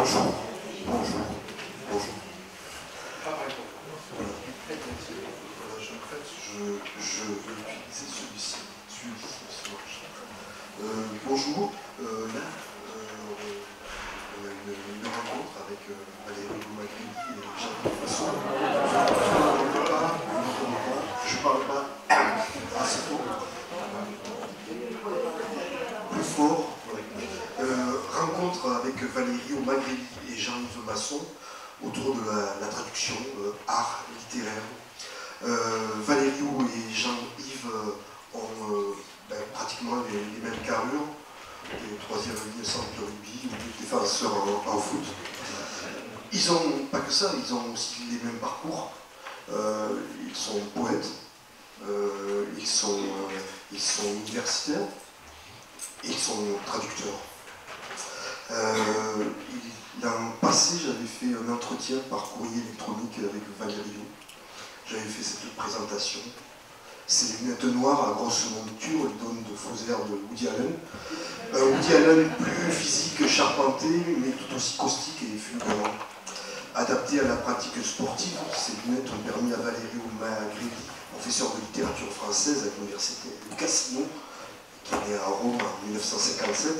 Bonjour. Bonjour. Bonjour. Je vais utiliser celui-ci. Bonjour. Là, on a une rencontre avec Valérie Magritte et Jean-Yves Masson. Je ne parle pas assez fort. Plus fort. Rencontre avec Valérie Magritte et Jean-Yves Masson autour de la traduction art littéraire. Valérie et Jean-Yves ont pratiquement les mêmes carrures, les troisième ligne centre de rugby ou des défenseurs en foot. Ils n'ont pas que ça, ils ont aussi les mêmes parcours. Ils sont poètes, ils sont universitaires et ils sont traducteurs. Dans le passé, j'avais fait un entretien par courrier électronique avec Valérie. J'avais fait cette présentation. Ces lunettes noires à grosse monture, ils donnent de faux airs de Woody Allen. Woody Allen plus physique, charpenté, mais tout aussi caustique et fulgurant. Adapté à la pratique sportive, ces lunettes ont permis à Valérie Magritte, professeur de littérature française à l'université de Cassino, qui est né à Rome en 1957,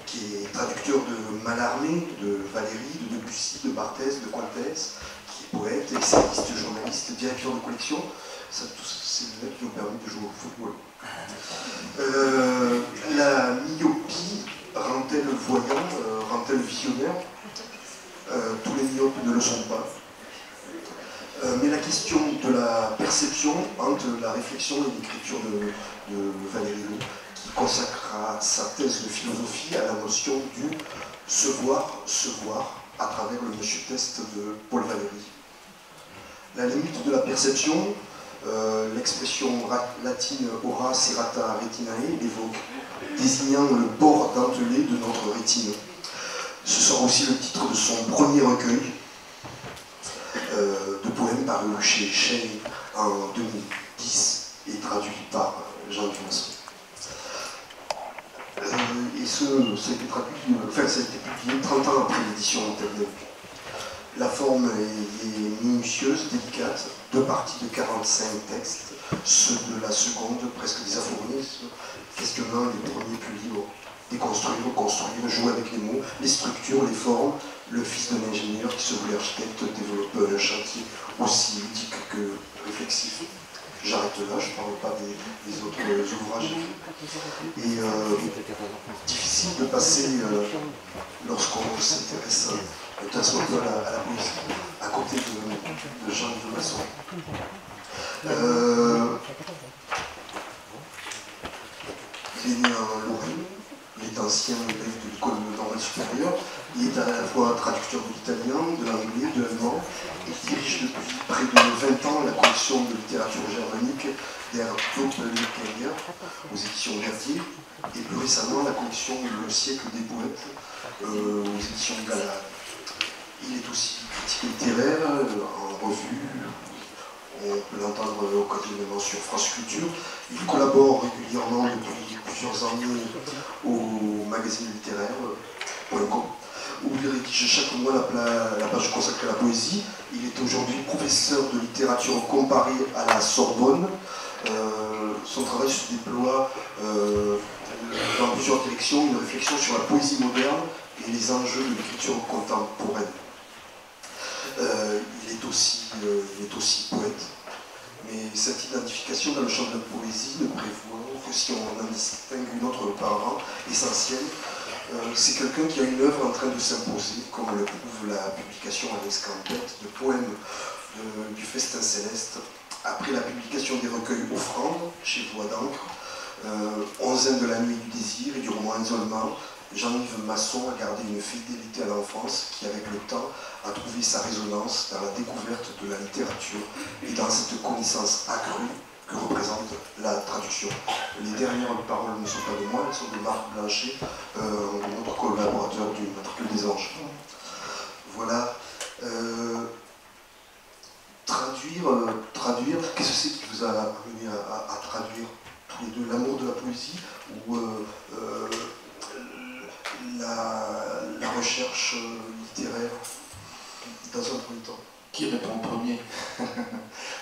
qui est traducteur de Mallarmé, de Valéry, de Debussy, de Barthez, de Comtesse, qui est poète, essayiste, journaliste, directeur de collection. Tous ces lunettes qui ont permis de jouer au football. La myopie rend-elle voyant, rend-elle visionnaire? Tous les myopes ne le sont pas. Mais la question de la perception entre la réflexion et l'écriture de Valérie, qui consacrera sa thèse de philosophie à la notion du se voir à travers le monsieur test de Paul Valéry. La limite de la perception, l'expression latine ora serrata retinae l'évoque, désignant le bord dentelé de notre rétine. Ce sera aussi le titre de son premier recueil de poèmes paru chez Shane en 2010 et traduit par Jean-Yves Masson. Et ça a été traduit, ça a été publié 30 ans après l'édition internet. La forme est minutieuse, délicate, 2 parties de 45 textes, ceux de la seconde, presque des aphorismes, questionnant les premiers plus libres. Déconstruire, reconstruire, jouer avec les mots, les structures, les formes. Le fils d'un ingénieur qui se voulait architecte développe un chantier aussi ludique que réflexif. J'arrête là, je ne parle pas des autres ouvrages. Et difficile de passer, lorsqu'on s'intéresse un peu à la poésie, à côté de Jean-Yves Masson. Il est né en Lorraine, il est ancien élève de l'école normale supérieure, il est à la fois traducteur de l'italien, de l'anglais, de l'allemand. Il dirige depuis près de 20 ans la collection de littérature germanique Der Doppelgänger aux éditions Verdier, et plus récemment la collection Le siècle des poètes aux éditions Galard. Il est aussi critique littéraire en revue. On peut l'entendre occasionnellement sur France Culture. Il collabore régulièrement depuis plusieurs années au magazine littéraire.com, où il rédige chaque mois la page consacrée à la poésie. Il est aujourd'hui professeur de littérature comparée à la Sorbonne. Son travail se déploie dans plusieurs directions, une réflexion sur la poésie moderne et les enjeux de l'écriture contemporaine. Il est aussi poète, mais cette identification dans le champ de la poésie ne prévoit que si on en distingue une autre auparavant, essentielle. C'est quelqu'un qui a une œuvre en train de s'imposer, comme le prouve la publication à l'escampette de poèmes du Festin Céleste, après la publication des recueils Offrandes chez Voix d'encre, Onzaine de la nuit du désir et du roman Isolement. Jean-Yves Masson a gardé une fidélité à l'enfance qui, avec le temps, a trouvé sa résonance dans la découverte de la littérature et dans cette connaissance accrue que représente la traduction. Les dernières paroles ne sont pas de moi, elles sont de Marc Blanchet, notre collaborateur du Matricule des Anges. Voilà. Traduire, qu'est-ce que c'est qui vous a amené à traduire tous les deux? L'amour de la poésie ou la recherche littéraire dans un premier temps? Qui répond en premier?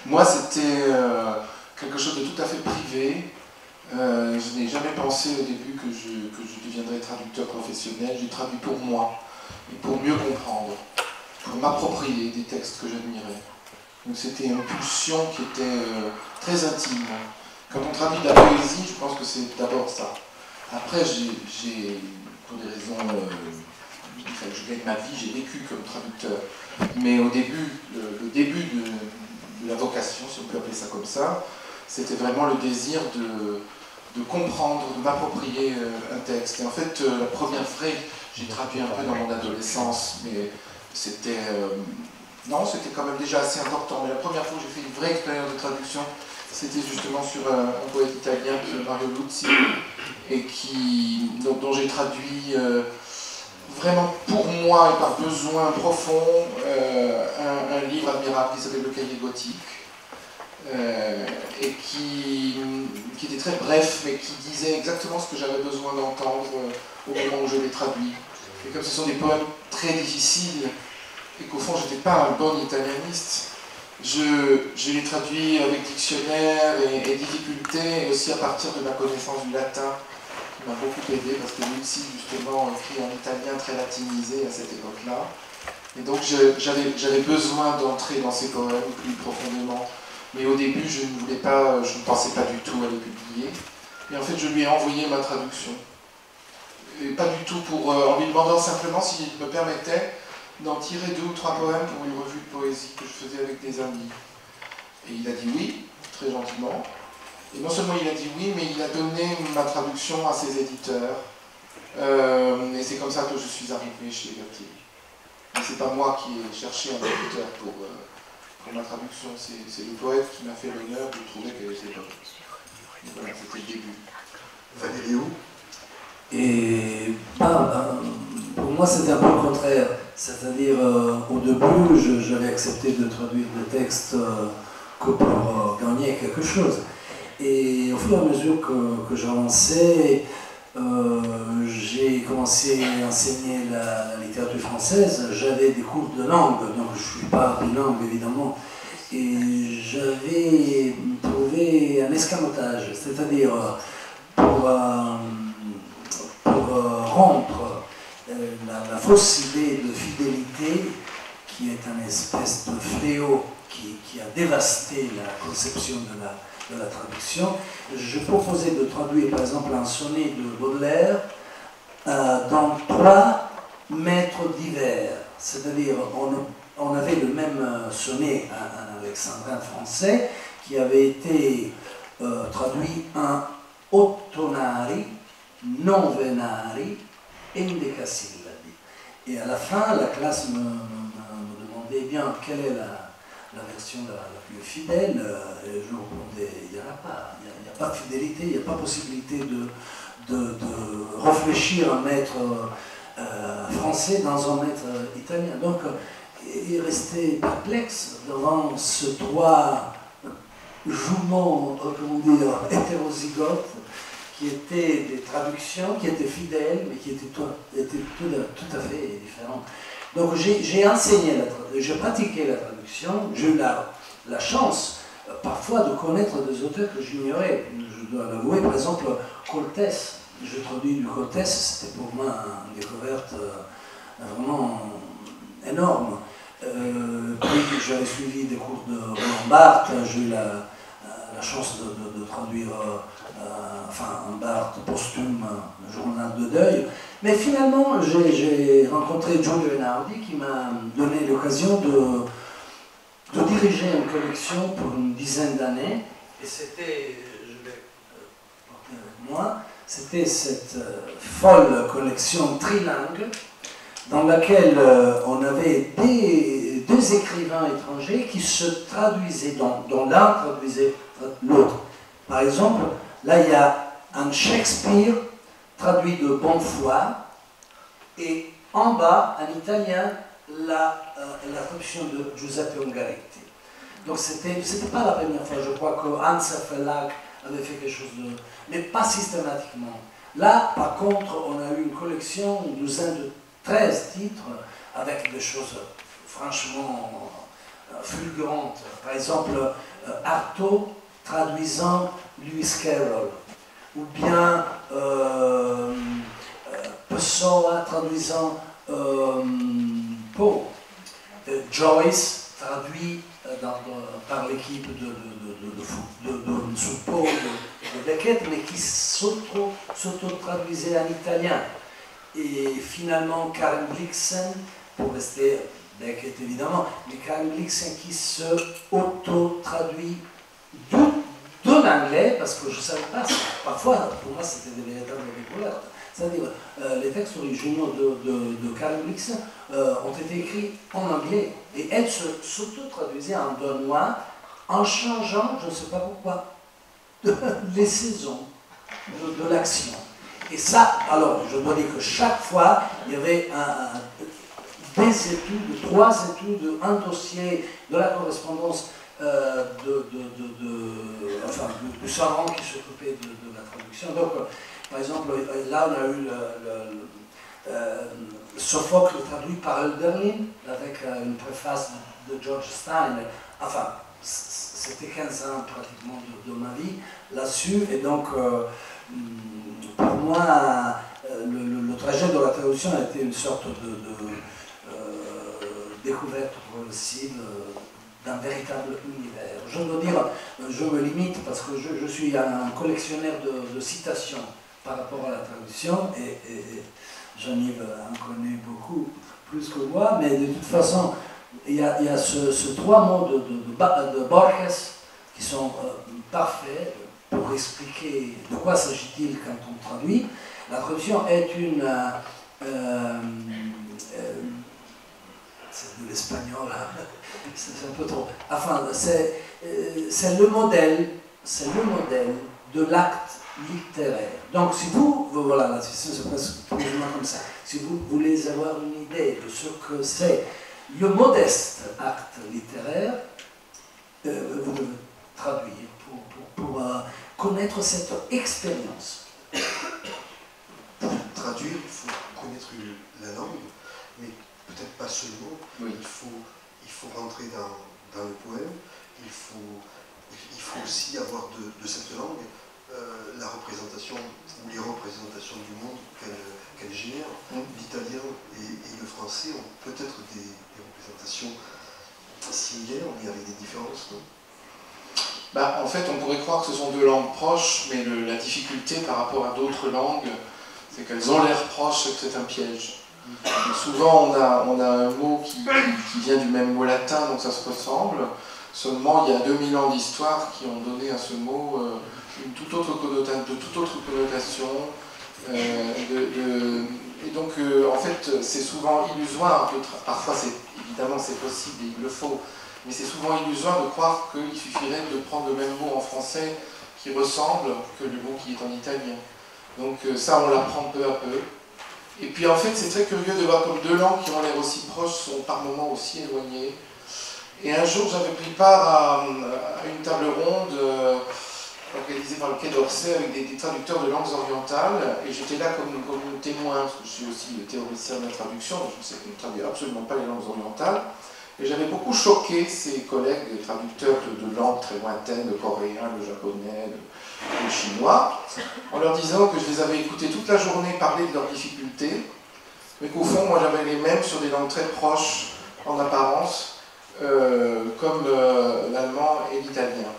Moi, c'était quelque chose de tout à fait privé. Je n'ai jamais pensé au début que je deviendrais traducteur professionnel. J'ai traduit pour moi, et pour mieux comprendre, pour m'approprier des textes que j'admirais. Donc c'était une pulsion qui était très intime. Quand on traduit de la poésie, je pense que c'est d'abord ça. Après, pour des raisons... je gagne ma vie, j'ai vécu comme traducteur. Mais au début, le début de la vocation, si on peut appeler ça comme ça, c'était vraiment le désir de comprendre, de m'approprier un texte. Et en fait, la première vraie, j'ai traduit un peu dans mon adolescence, mais c'était... non, c'était quand même déjà assez important. Mais la première fois que j'ai fait une vraie expérience de traduction, c'était justement sur un poète italien, Mario Luzzi, et dont j'ai traduit vraiment pour moi et par besoin profond un livre admirable qui s'appelle Le Cahier Gothique, et qui était très bref, mais qui disait exactement ce que j'avais besoin d'entendre au moment où je l'ai traduit. Et comme ce sont des poèmes très difficiles, et qu'au fond je n'étais pas un bon italianiste, je l'ai traduit avec dictionnaire et difficulté, et aussi à partir de ma connaissance du latin, qui m'a beaucoup aidé, parce que Luzzi, justement, écrit en italien très latinisé à cette époque-là. Et donc j'avais besoin d'entrer dans ces poèmes plus profondément. Mais au début, je ne pensais pas du tout à les publier. Et en fait, je lui ai envoyé ma traduction. Et pas du tout en lui demandant simplement s'il me permettait d'en tirer 2 ou 3 poèmes pour une revue de poésie que je faisais avec des amis. Et il a dit oui, très gentiment. Et non seulement il a dit oui, mais il a donné ma traduction à ses éditeurs. Et c'est comme ça que je suis arrivé chez Vertier. Mais c'est pas moi qui ai cherché un éditeur pour ma traduction, c'est le poète qui m'a fait l'honneur de trouver qu'elle était bonne. Voilà, c'était le début. Valério? Et pour moi, c'était un peu le contraire. C'est-à-dire, au début, j'avais accepté de traduire des textes que pour gagner quelque chose. Et au fur et à mesure que j'avançais, j'ai commencé à enseigner la littérature française. J'avais des cours de langue, donc je ne suis pas bilingue évidemment. Et j'avais trouvé un escamotage, c'est-à-dire pour rompre la fausse idée de fidélité, qui est une espèce de fléau qui a dévasté la conception de la traduction. Je proposais de traduire par exemple un sonnet de Baudelaire dans 3 maîtres divers, c'est-à-dire on avait le même sonnet, un alexandrin français, qui avait été traduit en ottonari, non venari, endecasillabi. Et à la fin, la classe me demandait bien quelle est la version la plus fidèle, et je répondais, il n'y en a pas. Il n'y a pas de fidélité, il n'y a pas possibilité de réfléchir un maître français dans un maître italien. Donc, il restait perplexe devant ce 3 jumeaux, comment dire, hétérozygotes, qui étaient des traductions, qui étaient fidèles, mais qui étaient tout à fait différentes. Donc j'ai enseigné j'ai pratiqué la traduction, j'ai eu la chance parfois de connaître des auteurs que j'ignorais. Je dois l'avouer, par exemple, Coltès. Je traduis du Coltès, c'était pour moi une découverte vraiment énorme. Puis j'avais suivi des cours de Roland Barthes, j'ai eu la chance de traduire un Barthes posthume, un journal de deuil. Mais finalement, j'ai rencontré Giorgio Einaudi qui m'a donné l'occasion de diriger une collection pour une dizaine d'années. Et c'était, je l'ai porté avec moi, c'était cette folle collection trilingue dans laquelle on avait deux écrivains étrangers qui se traduisaient, dont l'un traduisait l'autre. Par exemple, là il y a un Shakespeare traduit de Bonfoy, et en bas, en italien, la traduction de Giuseppe Ungaretti. Donc c'était pas la première fois, je crois que Hansa Verlag avait fait quelque chose de... mais pas systématiquement. Là, par contre, on a eu une collection, une douzaine 13 titres avec des choses franchement fulgurantes. Par exemple, Artaud traduisant Lewis Carroll, ou bien Pessoa traduisant Poe, Joyce traduit par l'équipe de Poe de Beckett, mais qui s'auto-traduisait en italien. Et finalement, Karen Blixen, pour rester Beckett évidemment, mais Karen Blixen qui se auto-traduit de l'anglais, parce que je ne savais pas, parfois pour moi c'était des véritables découvertes. C'est-à-dire, les textes originaux de Karen Blixen ont été écrits en anglais, et elle s'auto-traduisait en danois en changeant, je ne sais pas pourquoi, les saisons de l'action. Et ça, alors, je dois dire que chaque fois, il y avait des études, 3 études, un dossier de la correspondance du savant qui s'occupait de la traduction. Donc, par exemple, là, on a eu Sophocle traduit par Hölderlin, avec une préface de George Stein. Enfin, c'était 15 ans pratiquement de ma vie là-dessus, et donc pour moi le trajet de la traduction a été une sorte de découverte progressive d'un véritable univers. Je dois dire, je me limite parce que je suis un collectionneur de citations par rapport à la traduction, et Jean-Yves en connaît beaucoup plus que moi, mais de toute façon, il y a ces 3 mots de Borges qui sont parfaits pour expliquer de quoi s'agit-il quand on traduit. La traduction est une... c'est de l'espagnol, c'est un peu trop... Enfin, c'est le modèle de l'acte littéraire. Donc, si vous voilà, la question c'est presque plus ou moins comme ça, si vous voulez avoir une idée de ce que c'est le modeste acte littéraire, vous devez traduire pour connaître cette expérience. Pour traduire, il faut connaître la langue, mais peut-être pas seulement. Oui. Il faut rentrer dans le poème, il faut aussi avoir de cette langue la représentation ou les représentations du monde qu'elle génère. L'italien et le français ont peut-être des représentations similaires, mais avec des différences, non? En fait, on pourrait croire que ce sont 2 langues proches, mais la difficulté par rapport à d'autres langues, c'est qu'elles ont l'air proches et que c'est un piège. Souvent, on a un mot qui vient du même mot latin, donc ça se ressemble. Seulement, il y a 2000 ans d'histoire qui ont donné à ce mot une toute autre connotation. Et donc, en fait, c'est souvent illusoire. Parfois, évidemment, c'est possible et il le faut. Mais c'est souvent illusoire de croire qu'il suffirait de prendre le même mot en français qui ressemble que le mot qui est en italien. Donc ça, on l'apprend peu à peu. Et puis en fait, c'est très curieux de voir comme 2 langues qui ont l'air aussi proches sont par moments aussi éloignées. Et un jour, j'avais pris part à une table ronde organisée par le Quai d'Orsay avec des traducteurs de langues orientales. Et j'étais là comme témoin, parce que je suis aussi le théoricien de la traduction, donc je sais que je ne traduis absolument pas les langues orientales. Et j'avais beaucoup choqué ces collègues traducteurs de langues très lointaines, le coréen, le japonais, le chinois, en leur disant que je les avais écoutés toute la journée parler de leurs difficultés, mais qu'au fond, moi j'avais les mêmes sur des langues très proches en apparence, comme l'allemand et l'italien.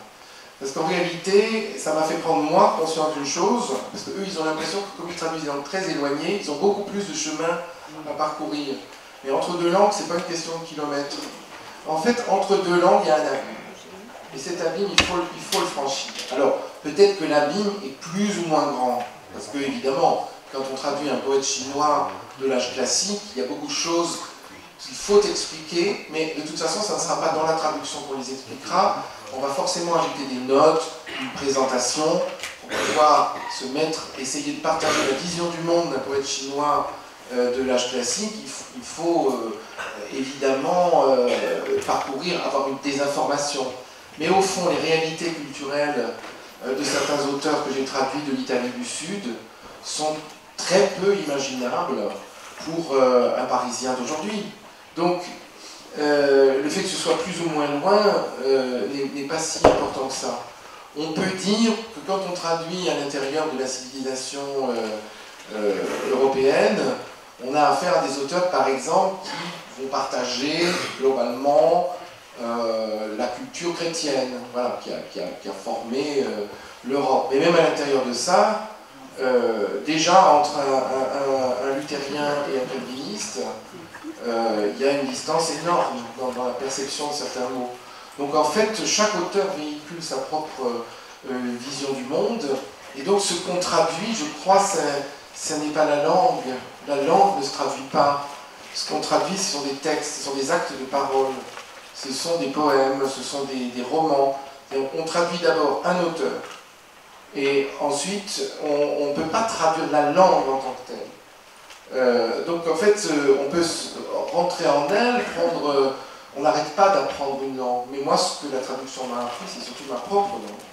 Parce qu'en réalité, ça m'a fait prendre moi conscience d'une chose, parce qu'eux, ils ont l'impression que comme ils traduisent des langues très éloignées, ils ont beaucoup plus de chemin à parcourir. Mais entre 2 langues, c'est pas une question de kilomètres. En fait, entre 2 langues, il y a un abîme. Et cet abîme, il faut le franchir. Alors, peut-être que l'abîme est plus ou moins grand. Parce que, évidemment, quand on traduit un poète chinois de l'âge classique, il y a beaucoup de choses qu'il faut expliquer, mais de toute façon, ça ne sera pas dans la traduction qu'on les expliquera. On va forcément ajouter des notes, une présentation, pour pouvoir essayer de partager la vision du monde d'un poète chinois de l'âge classique. Il faut évidemment parcourir, avoir des informations. Mais au fond, les réalités culturelles de certains auteurs que j'ai traduits de l'Italie du Sud sont très peu imaginables pour un Parisien d'aujourd'hui. Donc, le fait que ce soit plus ou moins loin n'est pas si important que ça. On peut dire que quand on traduit à l'intérieur de la civilisation européenne, on a affaire à des auteurs, par exemple, qui vont partager globalement la culture chrétienne, voilà, qui a formé l'Europe. Mais même à l'intérieur de ça, déjà entre un luthérien et un calviniste, il y a une distance énorme dans la perception de certains mots. Donc en fait, chaque auteur véhicule sa propre vision du monde, et donc ce qu'on traduit, je crois, ce n'est pas la langue. La langue ne se traduit pas. Ce qu'on traduit, ce sont des textes, ce sont des actes de parole, ce sont des poèmes, ce sont des romans. Et on traduit d'abord un auteur, et ensuite, on ne peut pas traduire la langue en tant que telle. Donc en fait, on peut rentrer en elle, prendre... on n'arrête pas d'apprendre une langue. Mais moi, ce que la traduction m'a appris, c'est surtout ma propre langue.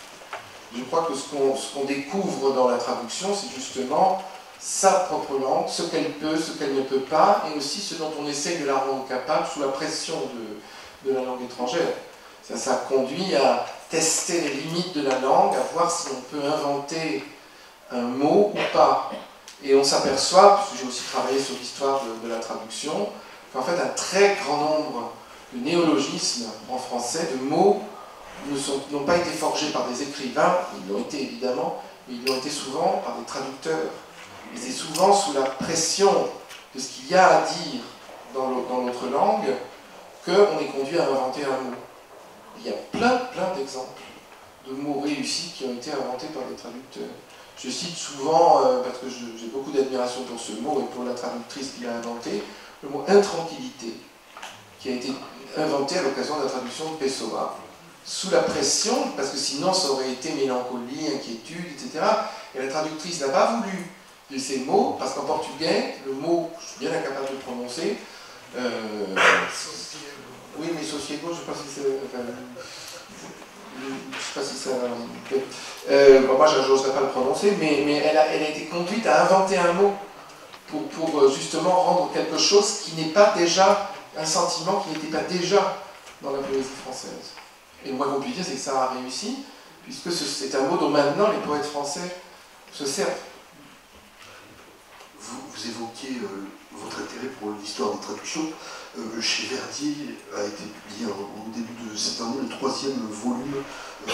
Je crois que ce qu'on découvre dans la traduction, c'est justement sa propre langue, ce qu'elle peut, ce qu'elle ne peut pas, et aussi ce dont on essaye de la rendre capable sous la pression de la langue étrangère. Ça conduit à tester les limites de la langue, à voir si on peut inventer un mot ou pas. Et on s'aperçoit, parce que j'ai aussi travaillé sur l'histoire de la traduction, qu'en fait un très grand nombre de néologismes en français, de mots, n'ont pas été forgés par des écrivains, ils l'ont été évidemment, mais ils l'ont été souvent par des traducteurs. Et c'est souvent sous la pression de ce qu'il y a à dire dans notre langue qu'on est conduit à inventer un mot. Il y a plein d'exemples de mots réussis qui ont été inventés par des traducteurs. Je cite souvent, parce que j'ai beaucoup d'admiration pour ce mot et pour la traductrice qui l'a inventé, le mot intranquillité, qui a été inventé à l'occasion de la traduction de Pessoa, sous la pression, parce que sinon ça aurait été mélancolie, inquiétude, etc. Et la traductrice n'a pas voulu de ces mots, parce qu'en portugais, le mot, je suis bien incapable de le prononcer, oui, mais sosiego, je ne sais pas si c'est... Enfin, je ne sais pas si ça... bon, moi, je n'oserais pas le prononcer, mais elle a été conduite à inventer un mot pour justement rendre quelque chose qui n'est pas déjà un sentiment qui n'était pas déjà dans la poésie française. Et le moins qu'on puisse dire, c'est que ça a réussi, puisque c'est un mot dont maintenant les poètes français se servent. Vous évoquiez votre intérêt pour l'histoire des traductions. Chez Verdier a été publié au début de cette année le 3e volume de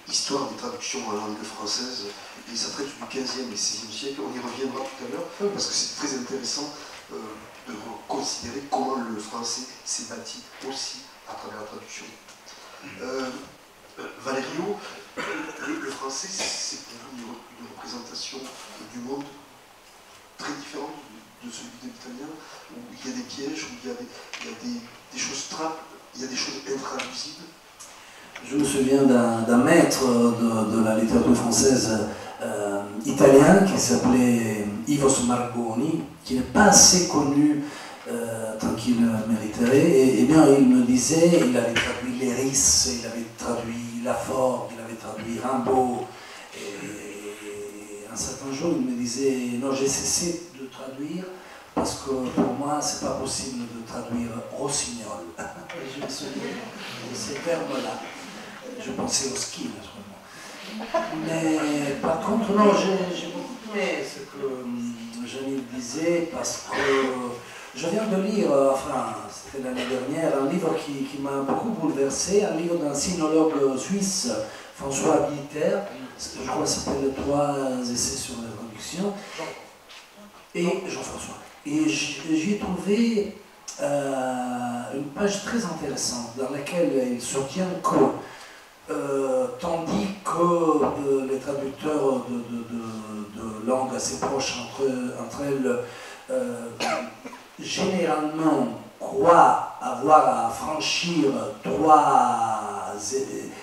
Histoire des traductions en langue française, et ça traite du 15e et 16e siècle. On y reviendra tout à l'heure, parce que c'est très intéressant de considérer comment le français s'est bâti aussi à travers la traduction. Valerio, le français, c'est pour vous une représentation du monde très différente de celui de l'italien, où il y a des pièges, où il y a des choses trappes, il y a des choses intraduisibles. Je me souviens d'un maître de la littérature française italien qui s'appelait Ivo Margoni, qui n'est pas assez connu tant qu'il mériterait. Et bien, il me disait, il avait traduit Léris, il avait traduit Lafort, il avait traduit Rimbaud. Et un certain jour, il me disait, non, j'ai cessé de traduire parce que pour moi, c'est pas possible de traduire Rossignol. Je me souviens de ces termes-là. Je pensais au ski, naturellement. Mais par contre, non, j'ai beaucoup aimé ce que Janine disait, parce que je viens de lire, enfin, c'était l'année dernière, un livre qui m'a beaucoup bouleversé, un livre d'un sinologue suisse, François Habiliter, je crois que ça s'appelle 3 essais sur la traduction, et Jean-François. Et j'y ai trouvé une page très intéressante dans laquelle il soutient que, tandis que les traducteurs de langues assez proches entre elles, généralement croient avoir à franchir trois étapes.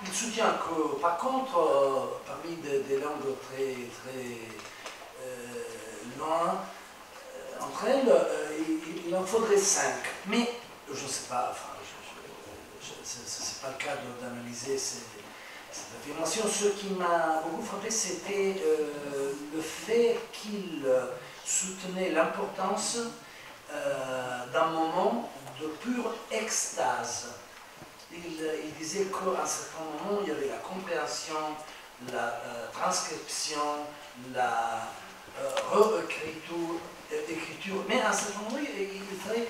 Il soutient que, par contre, parmi des langues très loin entre elles, il en faudrait 5. Mais, je ne sais pas, enfin, ce n'est pas le cas d'analyser cette affirmation. Ce qui m'a beaucoup frappé, c'était le fait qu'il soutenait l'importance d'un moment de pure extase. Il disait qu'à un certain moment, il y avait la compréhension, la transcription, la réécriture, mais à un certain moment, il fallait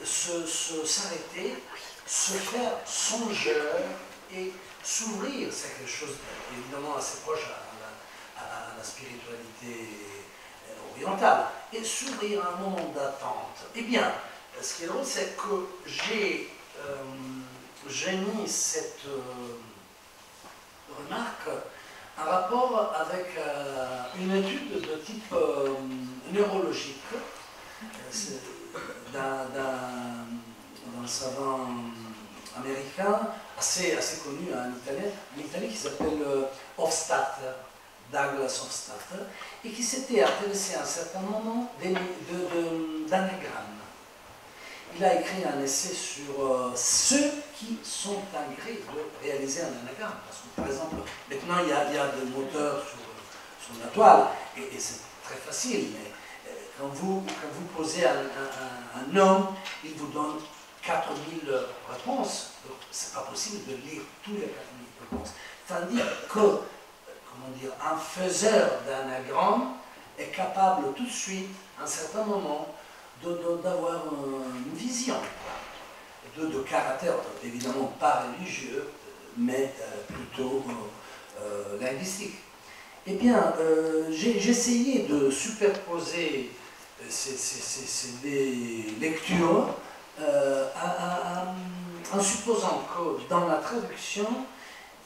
s'arrêter, se faire songeur et s'ouvrir. C'est quelque chose évidemment assez proche à la spiritualité orientale, et s'ouvrir à un moment d'attente. Eh bien, ce qui est drôle, c'est que j'ai mis cette remarque en rapport avec une étude de type neurologique d'un savant américain assez connu en Italie qui s'appelle Hofstadter, Douglas Hofstadter, et qui s'était intéressé à un certain moment d'anagrammes. Il a écrit un essai sur ceux qui sont en gré de réaliser un anagramme. Parce que, par exemple, maintenant il y a des moteurs sur la toile, et c'est très facile, mais quand vous posez un homme, il vous donne 4000 réponses. C'est pas possible de lire tous les 4000 réponses. Tandis que, un faiseur d'anagramme est capable tout de suite, à un certain moment, d'avoir une vision de caractère, évidemment pas religieux, mais plutôt linguistique. Eh bien, j'ai essayé de superposer ces lectures en supposant que dans la traduction,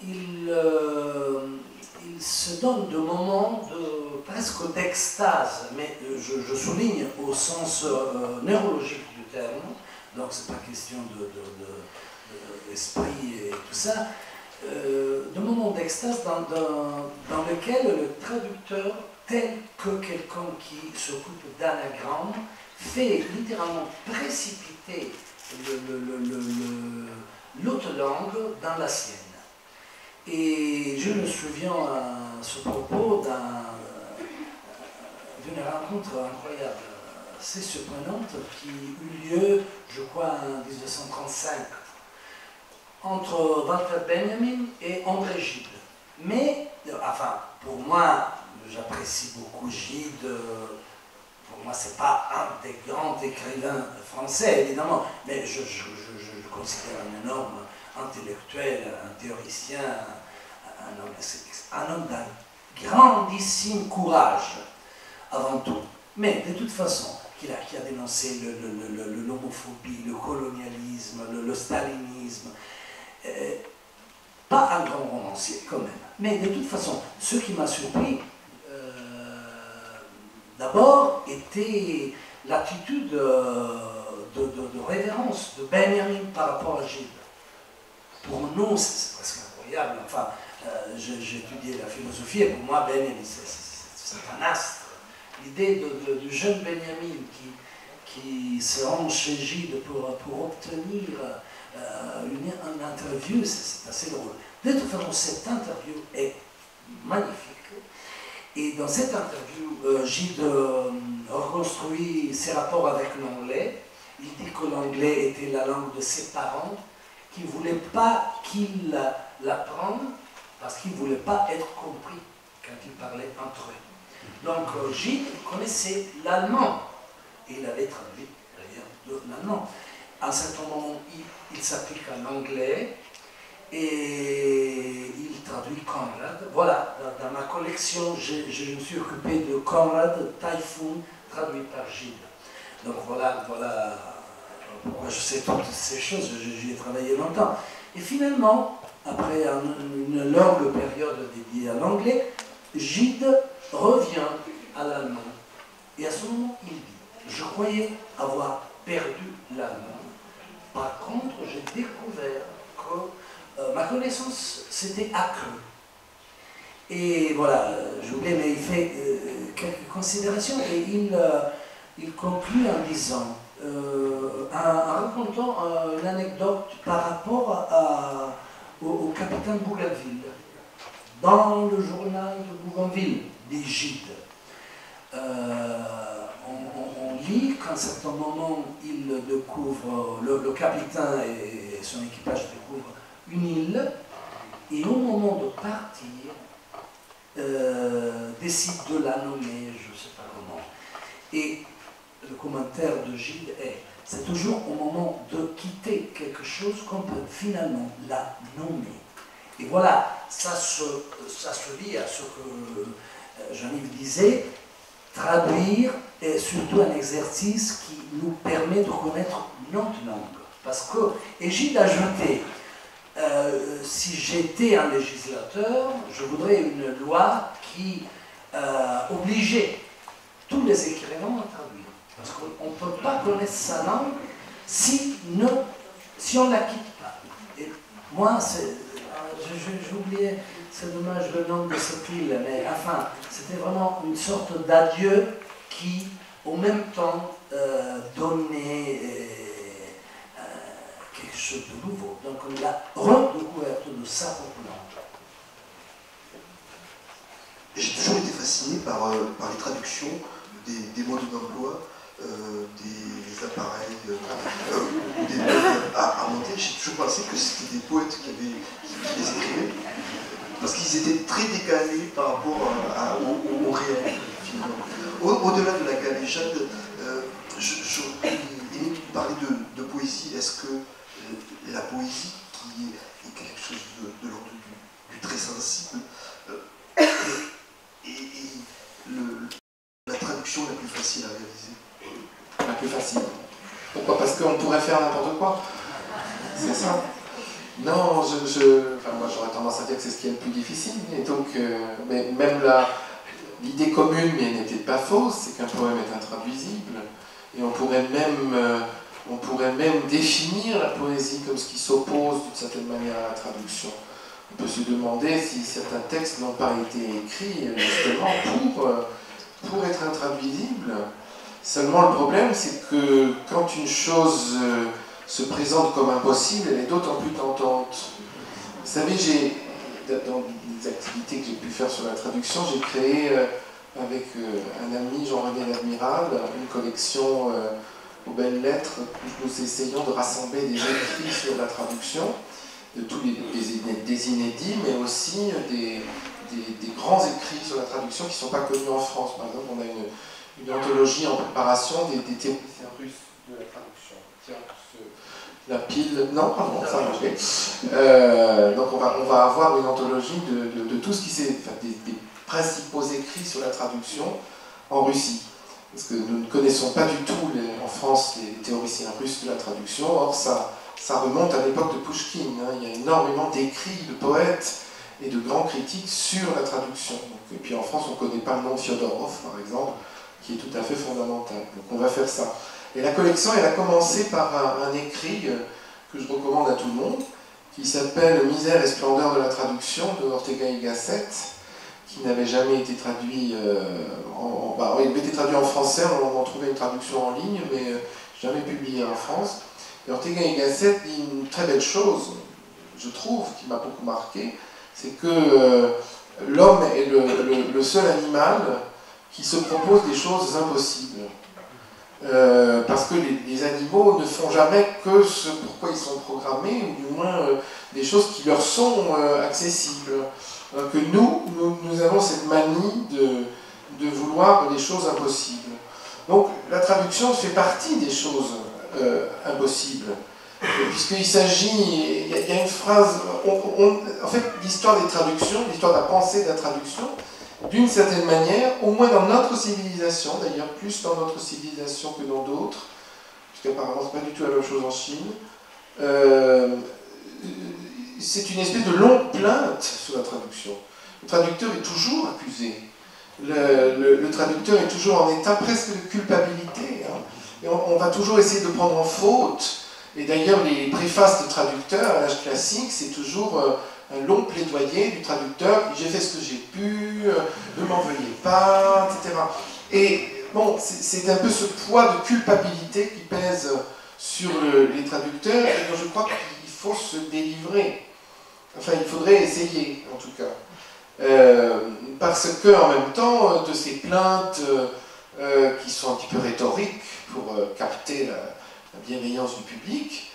il se donne de moments presque d'extase, mais je souligne au sens neurologique du terme, donc c'est pas question d'esprit et tout ça, de moments d'extase dans lesquels le traducteur, tel que quelqu'un qui s'occupe d'anagramme, fait littéralement précipiter l'autre langue dans la sienne. Et je me souviens à ce propos d'une rencontre incroyable, assez surprenante, qui eut lieu, je crois, en 1935, entre Walter Benjamin et André Gide. Mais, enfin, pour moi, j'apprécie beaucoup Gide. Pour moi, ce n'est pas un des grands écrivains français, évidemment, mais je le considère un énorme intellectuel, un théoricien, un homme d'un grandissime courage, avant tout. Mais de toute façon, qui a dénoncé l'homophobie, le colonialisme, le stalinisme. Pas un grand romancier quand même. Mais de toute façon, ce qui m'a surpris, d'abord, était l'attitude de révérence de Benjamin par rapport à Gide. Pour nous, c'est presque incroyable. Enfin, j'ai étudié la philosophie et pour moi, Benjamin, c'est un astre. L'idée du jeune Benjamin qui se rend chez Gide pour obtenir une interview, c'est assez drôle. De toute façon, cette interview est magnifique. Et dans cette interview, Gide reconstruit ses rapports avec l'anglais. Il dit que l'anglais était la langue de ses parents, qu'il ne voulait pas qu'il l'apprenne parce qu'il ne voulait pas être compris quand ils parlaient entre eux. Donc Gide connaissait l'allemand et il avait traduit d'ailleurs de l'allemand. À un certain moment, il s'applique à l'anglais et il traduit Conrad. Voilà, dans ma collection, je me suis occupé de Conrad, Typhoon, traduit par Gide. Donc voilà pourquoi je sais toutes ces choses, j'y ai travaillé longtemps. Et finalement, après une longue période dédiée à l'anglais, Gide revient à l'allemand. Et à ce moment, il dit, je croyais avoir perdu l'allemand. Par contre, j'ai découvert que ma connaissance s'était accrue. Et voilà, j'ai oublié, mais il fait quelques considérations et il conclut en disant, en racontant une anecdote par rapport au capitaine Bougainville. Dans le journal de Bougainville, dit Gide. On lit qu'à un certain moment, il découvre, le capitaine et son équipage découvrent une île, et au moment de partir, décide de la nommer, je ne sais pas comment. Et le commentaire de Gide est, c'est toujours au moment de quitter quelque chose qu'on peut finalement la nommer. Et voilà, ça se lie à ce que Jean-Yves disait, traduire est surtout un exercice qui nous permet de connaître notre langue. Parce que, et Gide a ajouté, si j'étais un législateur, je voudrais une loi qui obligeait tous les écrivains à traduire. Parce qu'on ne peut pas connaître sa langue si on ne la quitte pas. Et moi, j'ai oublié, c'est dommage le nom de cette île, mais enfin, c'était vraiment une sorte d'adieu qui, en même temps, donnait quelque chose de nouveau. Donc, la redécouverte de sa propre langue. J'ai toujours été fasciné par les traductions des modes d'emploi, des appareils, des modes à monter. J'ai toujours pensé que c'était des poètes qui les écrivaient, parce qu'ils étaient très décalés par rapport au réel, finalement. Au-delà de la galéjade, j'aurais aimé parler de poésie. Est-ce que la poésie, qui est quelque chose de l'ordre du très sensible, est la traduction la plus facile à réaliser? La plus facile. Pourquoi? Parce qu'on pourrait faire n'importe quoi. C'est ça. Non, enfin, moi j'aurais tendance à dire que c'est ce qui est le plus difficile. Et donc, mais même l'idée commune, mais elle n'est peut-être pas fausse, c'est qu'un poème est intraduisible. Et on pourrait même définir la poésie comme ce qui s'oppose d'une certaine manière à la traduction. On peut se demander si certains textes n'ont pas été écrits justement pour être intraduisibles. Seulement le problème, c'est que quand une chose se présente comme impossible, elle est d'autant plus tentante. Vous savez, dans les activités que j'ai pu faire sur la traduction, j'ai créé avec un ami, Jean-René L'Admiral, une collection aux belles lettres où nous essayons de rassembler des écrits sur la traduction, de tous des inédits, mais aussi des grands écrits sur la traduction qui ne sont pas connus en France. Par exemple, on a une anthologie en préparation des théoriciens russes de la traduction. Tiens, la pile... Non, pardon, ça a marché. Donc on va avoir une anthologie de tout ce qui s'est... Enfin, des principaux écrits sur la traduction en Russie. Parce que nous ne connaissons pas du tout en France les théoriciens russes de la traduction. Or, ça remonte à l'époque de Pouchkine. Hein. Il y a énormément d'écrits de poètes et de grands critiques sur la traduction. Et puis en France, on ne connaît pas le nom de Fyodorov, par exemple, qui est tout à fait fondamental. Donc on va faire ça. Et la collection, elle a commencé par un écrit que je recommande à tout le monde, qui s'appelle « Misère et splendeur de la traduction » de Ortega y Gasset, qui n'avait jamais été traduit il avait été traduit en français, on en trouvait une traduction en ligne, mais jamais publié en France. Et Ortega y Gasset dit une très belle chose, je trouve, qui m'a beaucoup marqué, c'est que l'homme est le seul animal qui se propose des choses impossibles. Parce que les animaux ne font jamais que ce pourquoi ils sont programmés, ou du moins des choses qui leur sont accessibles. Que nous avons cette manie de vouloir des choses impossibles. Donc la traduction fait partie des choses impossibles. Puisqu'il s'agit, il y a une phrase, en fait l'histoire des traductions, l'histoire de la pensée de la traduction, d'une certaine manière, au moins dans notre civilisation, d'ailleurs plus dans notre civilisation que dans d'autres, puisqu'apparemment c'est pas du tout la même chose en Chine, c'est une espèce de longue plainte sur la traduction. Le traducteur est toujours accusé. Le traducteur est toujours en état presque de culpabilité. Hein. Et on va toujours essayer de prendre en faute. Et d'ailleurs, les préfaces de traducteurs à l'âge classique, c'est toujours un long plaidoyer du traducteur. J'ai fait ce que j'ai pu, ne m'en veuillez pas, etc. Et bon, c'est un peu ce poids de culpabilité qui pèse sur les traducteurs et dont je crois qu'il faut se délivrer. Enfin, il faudrait essayer, en tout cas. Parce que, en même temps, de ces plaintes qui sont un petit peu rhétoriques pour capter la bienveillance du public,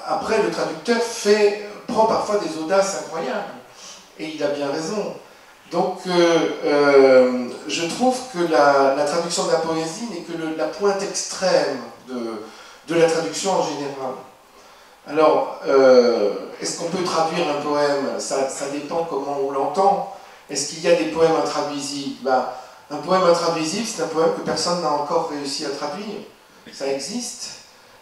après, le traducteur prend parfois des audaces incroyables. Et il a bien raison. Donc, je trouve que la traduction de la poésie n'est que la pointe extrême de la traduction en général. Alors, est-ce qu'on peut traduire un poème? Ça dépend comment on l'entend. Est-ce qu'il y a des poèmes intraduisibles? Ben, un poème intraduisible, c'est un poème que personne n'a encore réussi à traduire. Ça existe.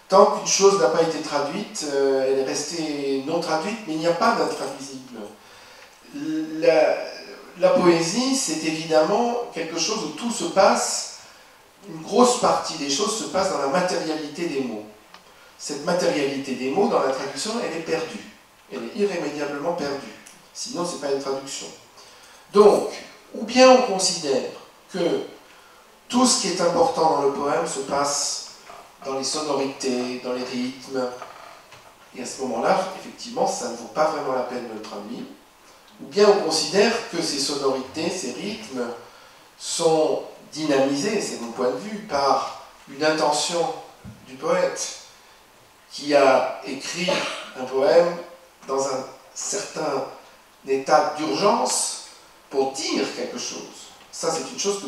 Tant qu'une chose n'a pas été traduite, elle est restée non traduite, mais il n'y a pas d'intraduisible. La poésie, c'est évidemment quelque chose où tout se passe, une grosse partie des choses se passe dans la matérialité des mots. Cette matérialité des mots, dans la traduction, elle est perdue. Elle est irrémédiablement perdue. Sinon, ce n'est pas une traduction. Donc, ou bien on considère que tout ce qui est important dans le poème se passe dans les sonorités, dans les rythmes, et à ce moment-là, effectivement, ça ne vaut pas vraiment la peine de le traduire. Ou bien on considère que ces sonorités, ces rythmes sont dynamisés, c'est mon point de vue, par une intention du poète qui a écrit un poème dans un certain état d'urgence pour dire quelque chose. Ça, c'est une chose que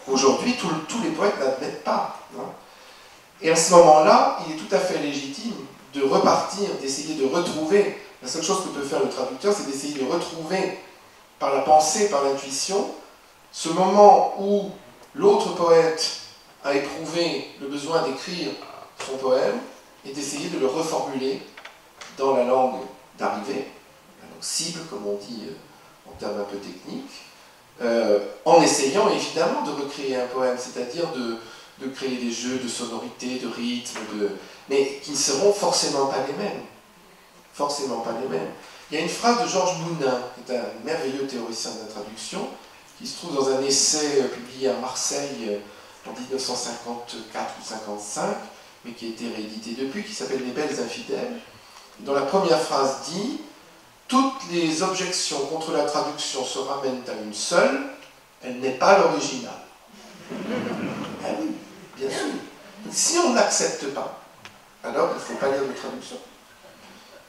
qu'aujourd'hui, tous les poètes n'admettent pas. Hein. Et à ce moment-là, il est tout à fait légitime de repartir, d'essayer de retrouver. La seule chose que peut faire le traducteur, c'est d'essayer de retrouver, par la pensée, par l'intuition, ce moment où l'autre poète a éprouvé le besoin d'écrire son poème et d'essayer de le reformuler dans la langue d'arrivée, la langue cible, comme on dit en termes un peu techniques, en essayant évidemment de recréer un poème, c'est-à-dire de créer des jeux de sonorités, de rythmes, mais qui ne seront forcément pas les mêmes. Forcément pas les mêmes. Il y a une phrase de Georges Bounin, qui est un merveilleux théoricien de la traduction, qui se trouve dans un essai publié à Marseille en 1954 ou 1955, mais qui a été réédité depuis, qui s'appelle Les Belles Infidèles, dont la première phrase dit « Toutes les objections contre la traduction se ramènent à une seule, elle n'est pas l'original. » Ah oui, bien sûr. Si on n'accepte pas, alors il ne faut pas lire de traduction.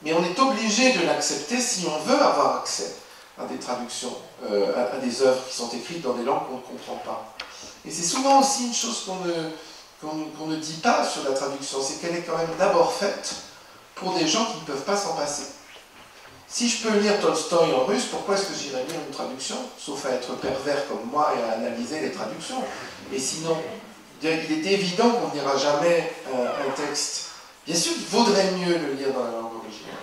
Mais on est obligé de l'accepter si on veut avoir accès à des traductions, à des œuvres qui sont écrites dans des langues qu'on ne comprend pas. Et c'est souvent aussi une chose qu'on ne dit pas sur la traduction, c'est qu'elle est quand même d'abord faite pour des gens qui ne peuvent pas s'en passer. Si je peux lire Tolstoï en russe, pourquoi est-ce que j'irais lire une traduction? Sauf à être pervers comme moi et à analyser les traductions. Et sinon, il est évident qu'on ne lira jamais un texte. Bien sûr, il vaudrait mieux le lire dans la langue originale.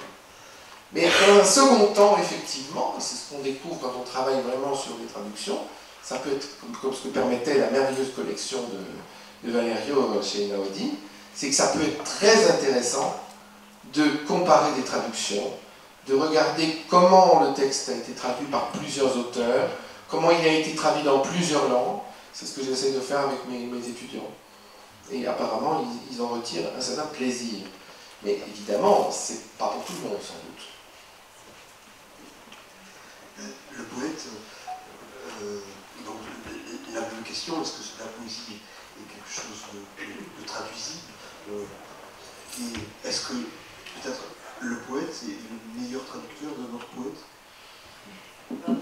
Mais dans un second temps, effectivement, c'est ce qu'on découvre quand on travaille vraiment sur les traductions, ça peut être comme ce que permettait la merveilleuse collection de Valerio chez Einaudi, c'est que ça peut être très intéressant de comparer des traductions, de regarder comment le texte a été traduit par plusieurs auteurs, comment il a été traduit dans plusieurs langues. C'est ce que j'essaie de faire avec mes étudiants. Et apparemment, ils en retirent un certain plaisir. Mais évidemment, c'est pas pour tout le monde, sans doute. Le poète, donc la même question, est-ce que la poésie est quelque chose de traduisible? Et est-ce que peut-être le poète est le meilleur traducteur de notre poète?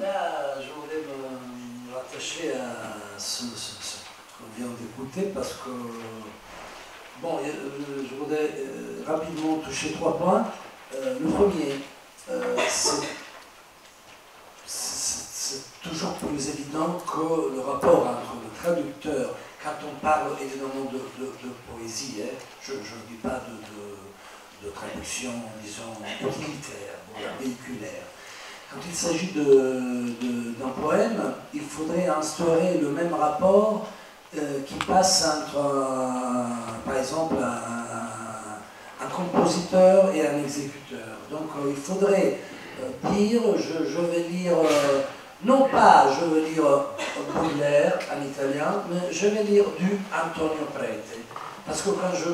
Là, je voulais me rattacher à ce qu'on vient d'écouter parce que, bon, je voudrais rapidement toucher 3 points. Le premier, c'est toujours plus évident que le rapport entre le traducteur, quand on parle évidemment de poésie, hein, je ne dis pas de traduction, disons, utilitaire, véhiculaire. Quand il s'agit d'un poème, il faudrait instaurer le même rapport qui passe entre, par exemple, un compositeur et un exécuteur. Donc il faudrait dire, je vais lire, non pas je vais lire Baudelaire en italien, mais je vais lire du Antonio Prete. Parce que quand je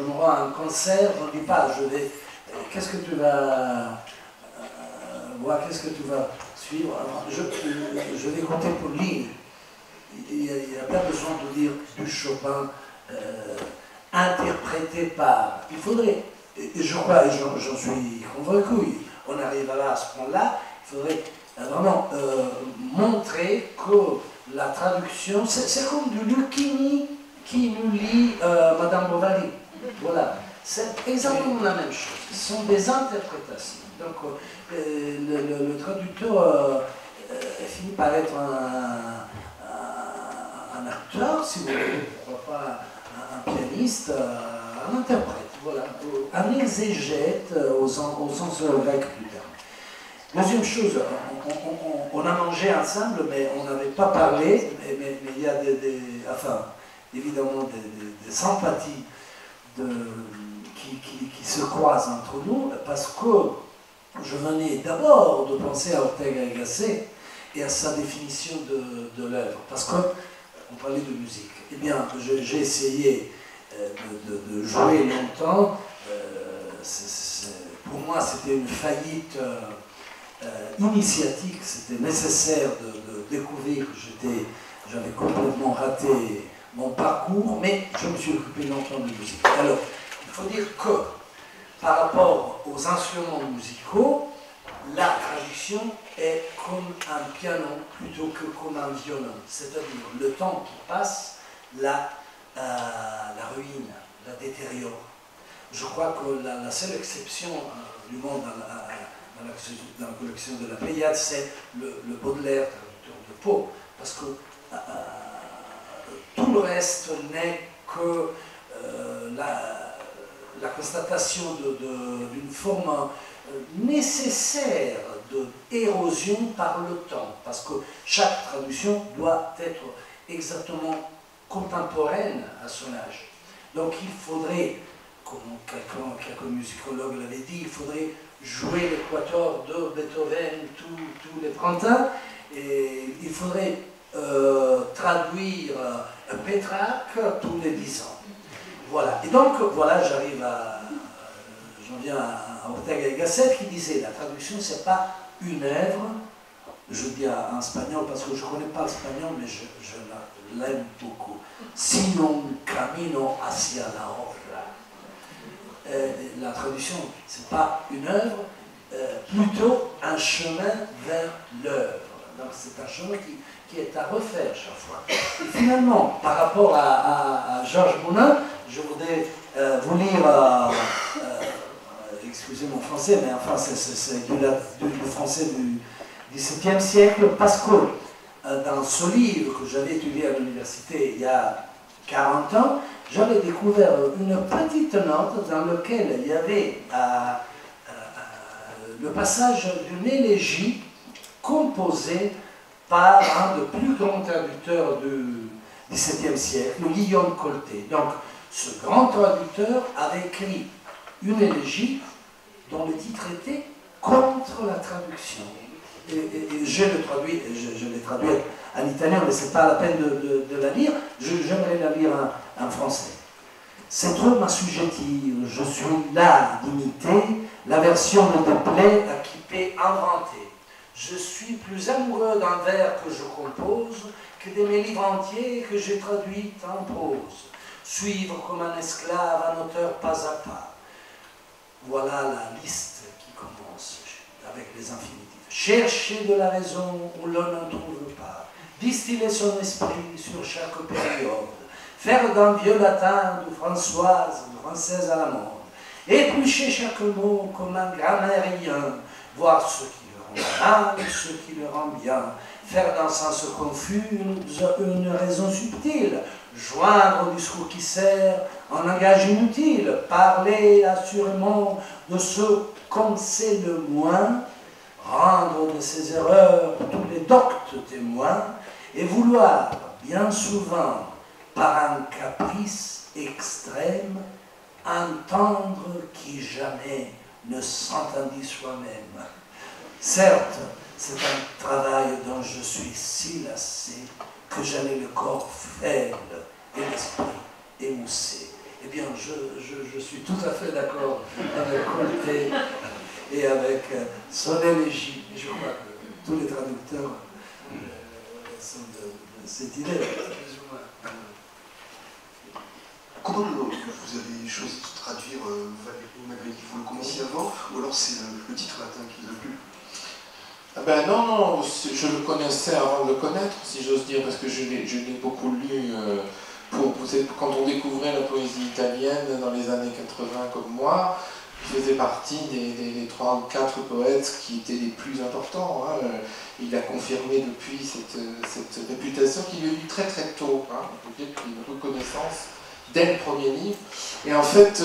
me rends à un concert, je ne dis pas je vais qu'est-ce que tu vas voir, qu'est-ce que tu vas suivre? Alors, je vais compter pour ligne. Il n'y a pas besoin de dire du Chopin interprété par. Il faudrait, et je crois, et j'en suis convaincu, on arrivera à ce point-là, il faudrait vraiment montrer que la traduction, c'est comme du Lucchini qui nous lit Madame Bovary. Voilà, c'est exactement la même chose. Ce sont des interprétations. Donc le traducteur finit par être un acteur, si vous voulez, pourquoi pas un pianiste, un interprète, voilà, un exégète au sens grec du terme. Deuxième chose, on a mangé ensemble, mais on n'avait pas parlé, mais il y a enfin, évidemment des sympathies qui se croisent entre nous, parce que je venais d'abord de penser à Ortega y Gasset et à sa définition de l'œuvre, parce qu'on parlait de musique. Eh bien, j'ai essayé de jouer longtemps. Pour moi, c'était une faillite initiatique. C'était nécessaire de découvrir que j'avais complètement raté mon parcours, mais je me suis occupé longtemps de musique. Alors, il faut dire que, par rapport aux instruments musicaux, la traduction est comme un piano plutôt que comme un violon. C'est-à-dire, le temps qui passe la ruine, la détériore. Je crois que la seule exception du monde dans la collection de la Pléiade, c'est le Baudelaire, traducteur de Pau, parce que tout le reste n'est que la constatation d'une forme nécessaire d'érosion par le temps, parce que chaque traduction doit être exactement contemporaine à son âge. Donc il faudrait, comme quelques musicologues l'avaient dit, il faudrait jouer l'équateur de Beethoven tous les printemps, et il faudrait traduire Pétrarque tous les 10 ans. Voilà. Et donc, voilà, j'en viens à Ortega y Gasset qui disait la traduction, c'est pas une œuvre, je dis en espagnol parce que je ne connais pas l'espagnol, mais je l'aime beaucoup. Sino un camino hacia la obra. La traduction, c'est pas une œuvre, plutôt un chemin vers l'œuvre. Donc c'est un chemin qui est à refaire chaque fois. Et finalement, par rapport à Georges Bounin, je voudrais vous lire, excusez mon français, mais enfin c'est du français du XVIIe siècle, parce que dans ce livre que j'avais étudié à l'université il y a 40 ans, j'avais découvert une petite note dans laquelle il y avait le passage d'une élégie composée par un des plus grands traducteurs du XVIIe siècle, Guillaume Colté. Donc, ce grand traducteur avait écrit une élégie dont le titre était « Contre la traduction ». Et je l'ai traduit en italien, mais ce n'est pas la peine de la lire, j'aimerais la lire en français. Cette œuvre m'assujettit, je suis là d'imiter la version de Déplay à qui peut inventer. Je suis plus amoureux d'un vers que je compose que de mes livres entiers que j'ai traduits en prose. Suivre comme un esclave un auteur pas à pas. Voilà la liste qui commence avec les infinitifs. Chercher de la raison où l'on n'en trouve pas. Distiller son esprit sur chaque période. Faire d'un vieux latin de Françoise, de française à la mode. Éplucher chaque mot comme un grammairien. Voir ce qui le rend mal, ce qui le rend bien. Faire d'un sens confus une raison subtile. Joindre au discours qui sert un langage inutile. Parler assurément de ce qu'on sait le moins. Rendre de ses erreurs tous les doctes témoins. Et vouloir, bien souvent, par un caprice extrême, entendre qui jamais ne s'entendit soi-même. Certes, c'est un travail dont je suis si lassé que j'en ai le corps faible et l'esprit émoussé. Eh bien, je suis tout à fait d'accord avec Colté et avec son élégie. Je crois que tous les traducteurs sont de cette idée. Comment vous avez choisi de traduire Valérie Magritte? Vous le connaissiez avant, ou alors c'est le titre latin qui vous a plu? Ah ben non, je le connaissais avant de le connaître, si j'ose dire, parce que je l'ai beaucoup lu. Quand on découvrait la poésie italienne dans les années 80 comme moi, il faisait partie des 3 ou 4 poètes qui étaient les plus importants. Hein. Il a confirmé depuis cette réputation qui lui est venue très très tôt. Hein. On peut dire qu'il y a une reconnaissance dès le premier livre. Et en fait,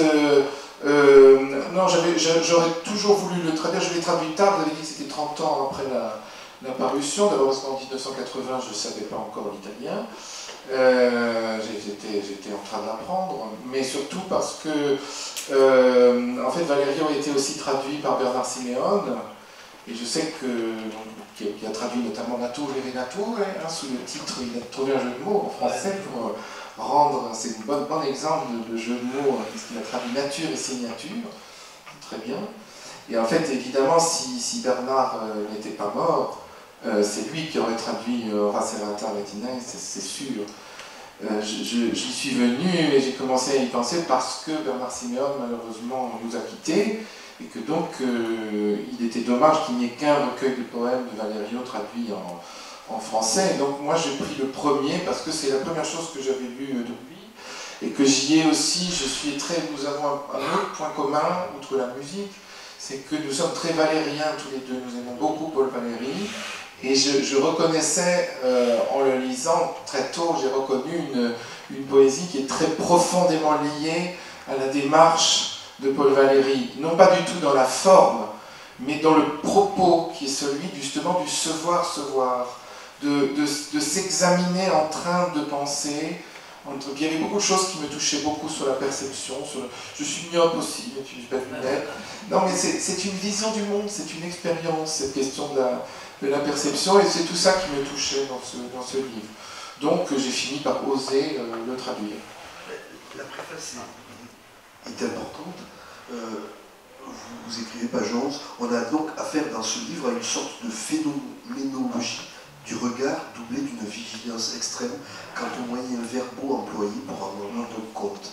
non, j'aurais toujours voulu le traduire. Je l'ai traduit tard, vous avez dit que c'était 30 ans après la parution. D'abord parce qu'en 1980, je ne savais pas encore l'italien. J'étais en train d'apprendre, mais surtout parce que en fait Valerio a été aussi traduit par Bernard Simeone, et je sais qu'il a traduit notamment Nature et Nature, hein, sous le titre, il a trouvé un jeu de mots en français pour rendre, c'est un bon exemple de jeu de mots, puisqu'il a traduit Nature et Signature, très bien. Et en fait, évidemment, si Bernard n'était pas mort, c'est lui qui aurait traduit Horace Errata Latinae, c'est sûr. J'y suis venu et j'ai commencé à y penser parce que Bernard Simeone, malheureusement, nous a quittés, et que donc il était dommage qu'il n'y ait qu'un recueil de poèmes de Valerio traduit en français. Et donc moi j'ai pris le premier parce que c'est la première chose que j'avais lue de lui, et que j'y ai aussi, nous avons un autre point commun, outre la musique, c'est que nous sommes très valériens tous les deux, nous aimons beaucoup Paul Valéry. Et je reconnaissais, en le lisant très tôt, j'ai reconnu une poésie qui est très profondément liée à la démarche de Paul Valéry. Non pas du tout dans la forme, mais dans le propos qui est celui justement du savoir-savoir, de s'examiner en train de penser. Il y avait beaucoup de choses qui me touchaient beaucoup sur la perception. Je suis myope aussi, mais je pas de lunettes. Non, mais c'est une vision du monde, c'est une expérience, cette question de la perception, et c'est tout ça qui me touchait dans ce livre. Donc j'ai fini par oser le traduire. La préface est importante. Vous écrivez page 11. On a donc affaire dans ce livre à une sorte de phénoménologie du regard doublé d'une vigilance extrême quant aux moyens verbaux employés pour en rendre compte.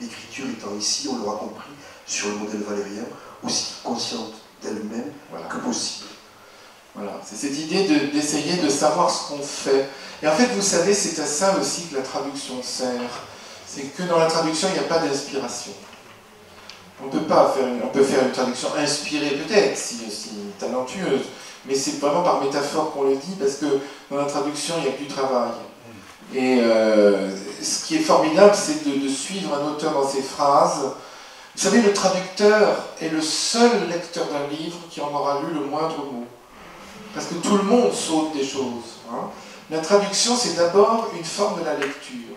L'écriture étant ici, on l'aura compris, sur le modèle valérien, aussi consciente d'elle-même que possible. Voilà, c'est cette idée d'essayer de savoir ce qu'on fait. Et en fait, vous savez, c'est à ça aussi que la traduction sert. C'est que dans la traduction, il n'y a pas d'inspiration. On peut faire une traduction inspirée peut-être, si talentueuse, mais c'est vraiment par métaphore qu'on le dit, parce que dans la traduction, il n'y a que du travail. Et ce qui est formidable, c'est de suivre un auteur dans ses phrases. Vous savez, le traducteur est le seul lecteur d'un livre qui en aura lu le moindre mot. Parce que tout le monde saute des choses. Hein. La traduction, c'est d'abord une forme de la lecture.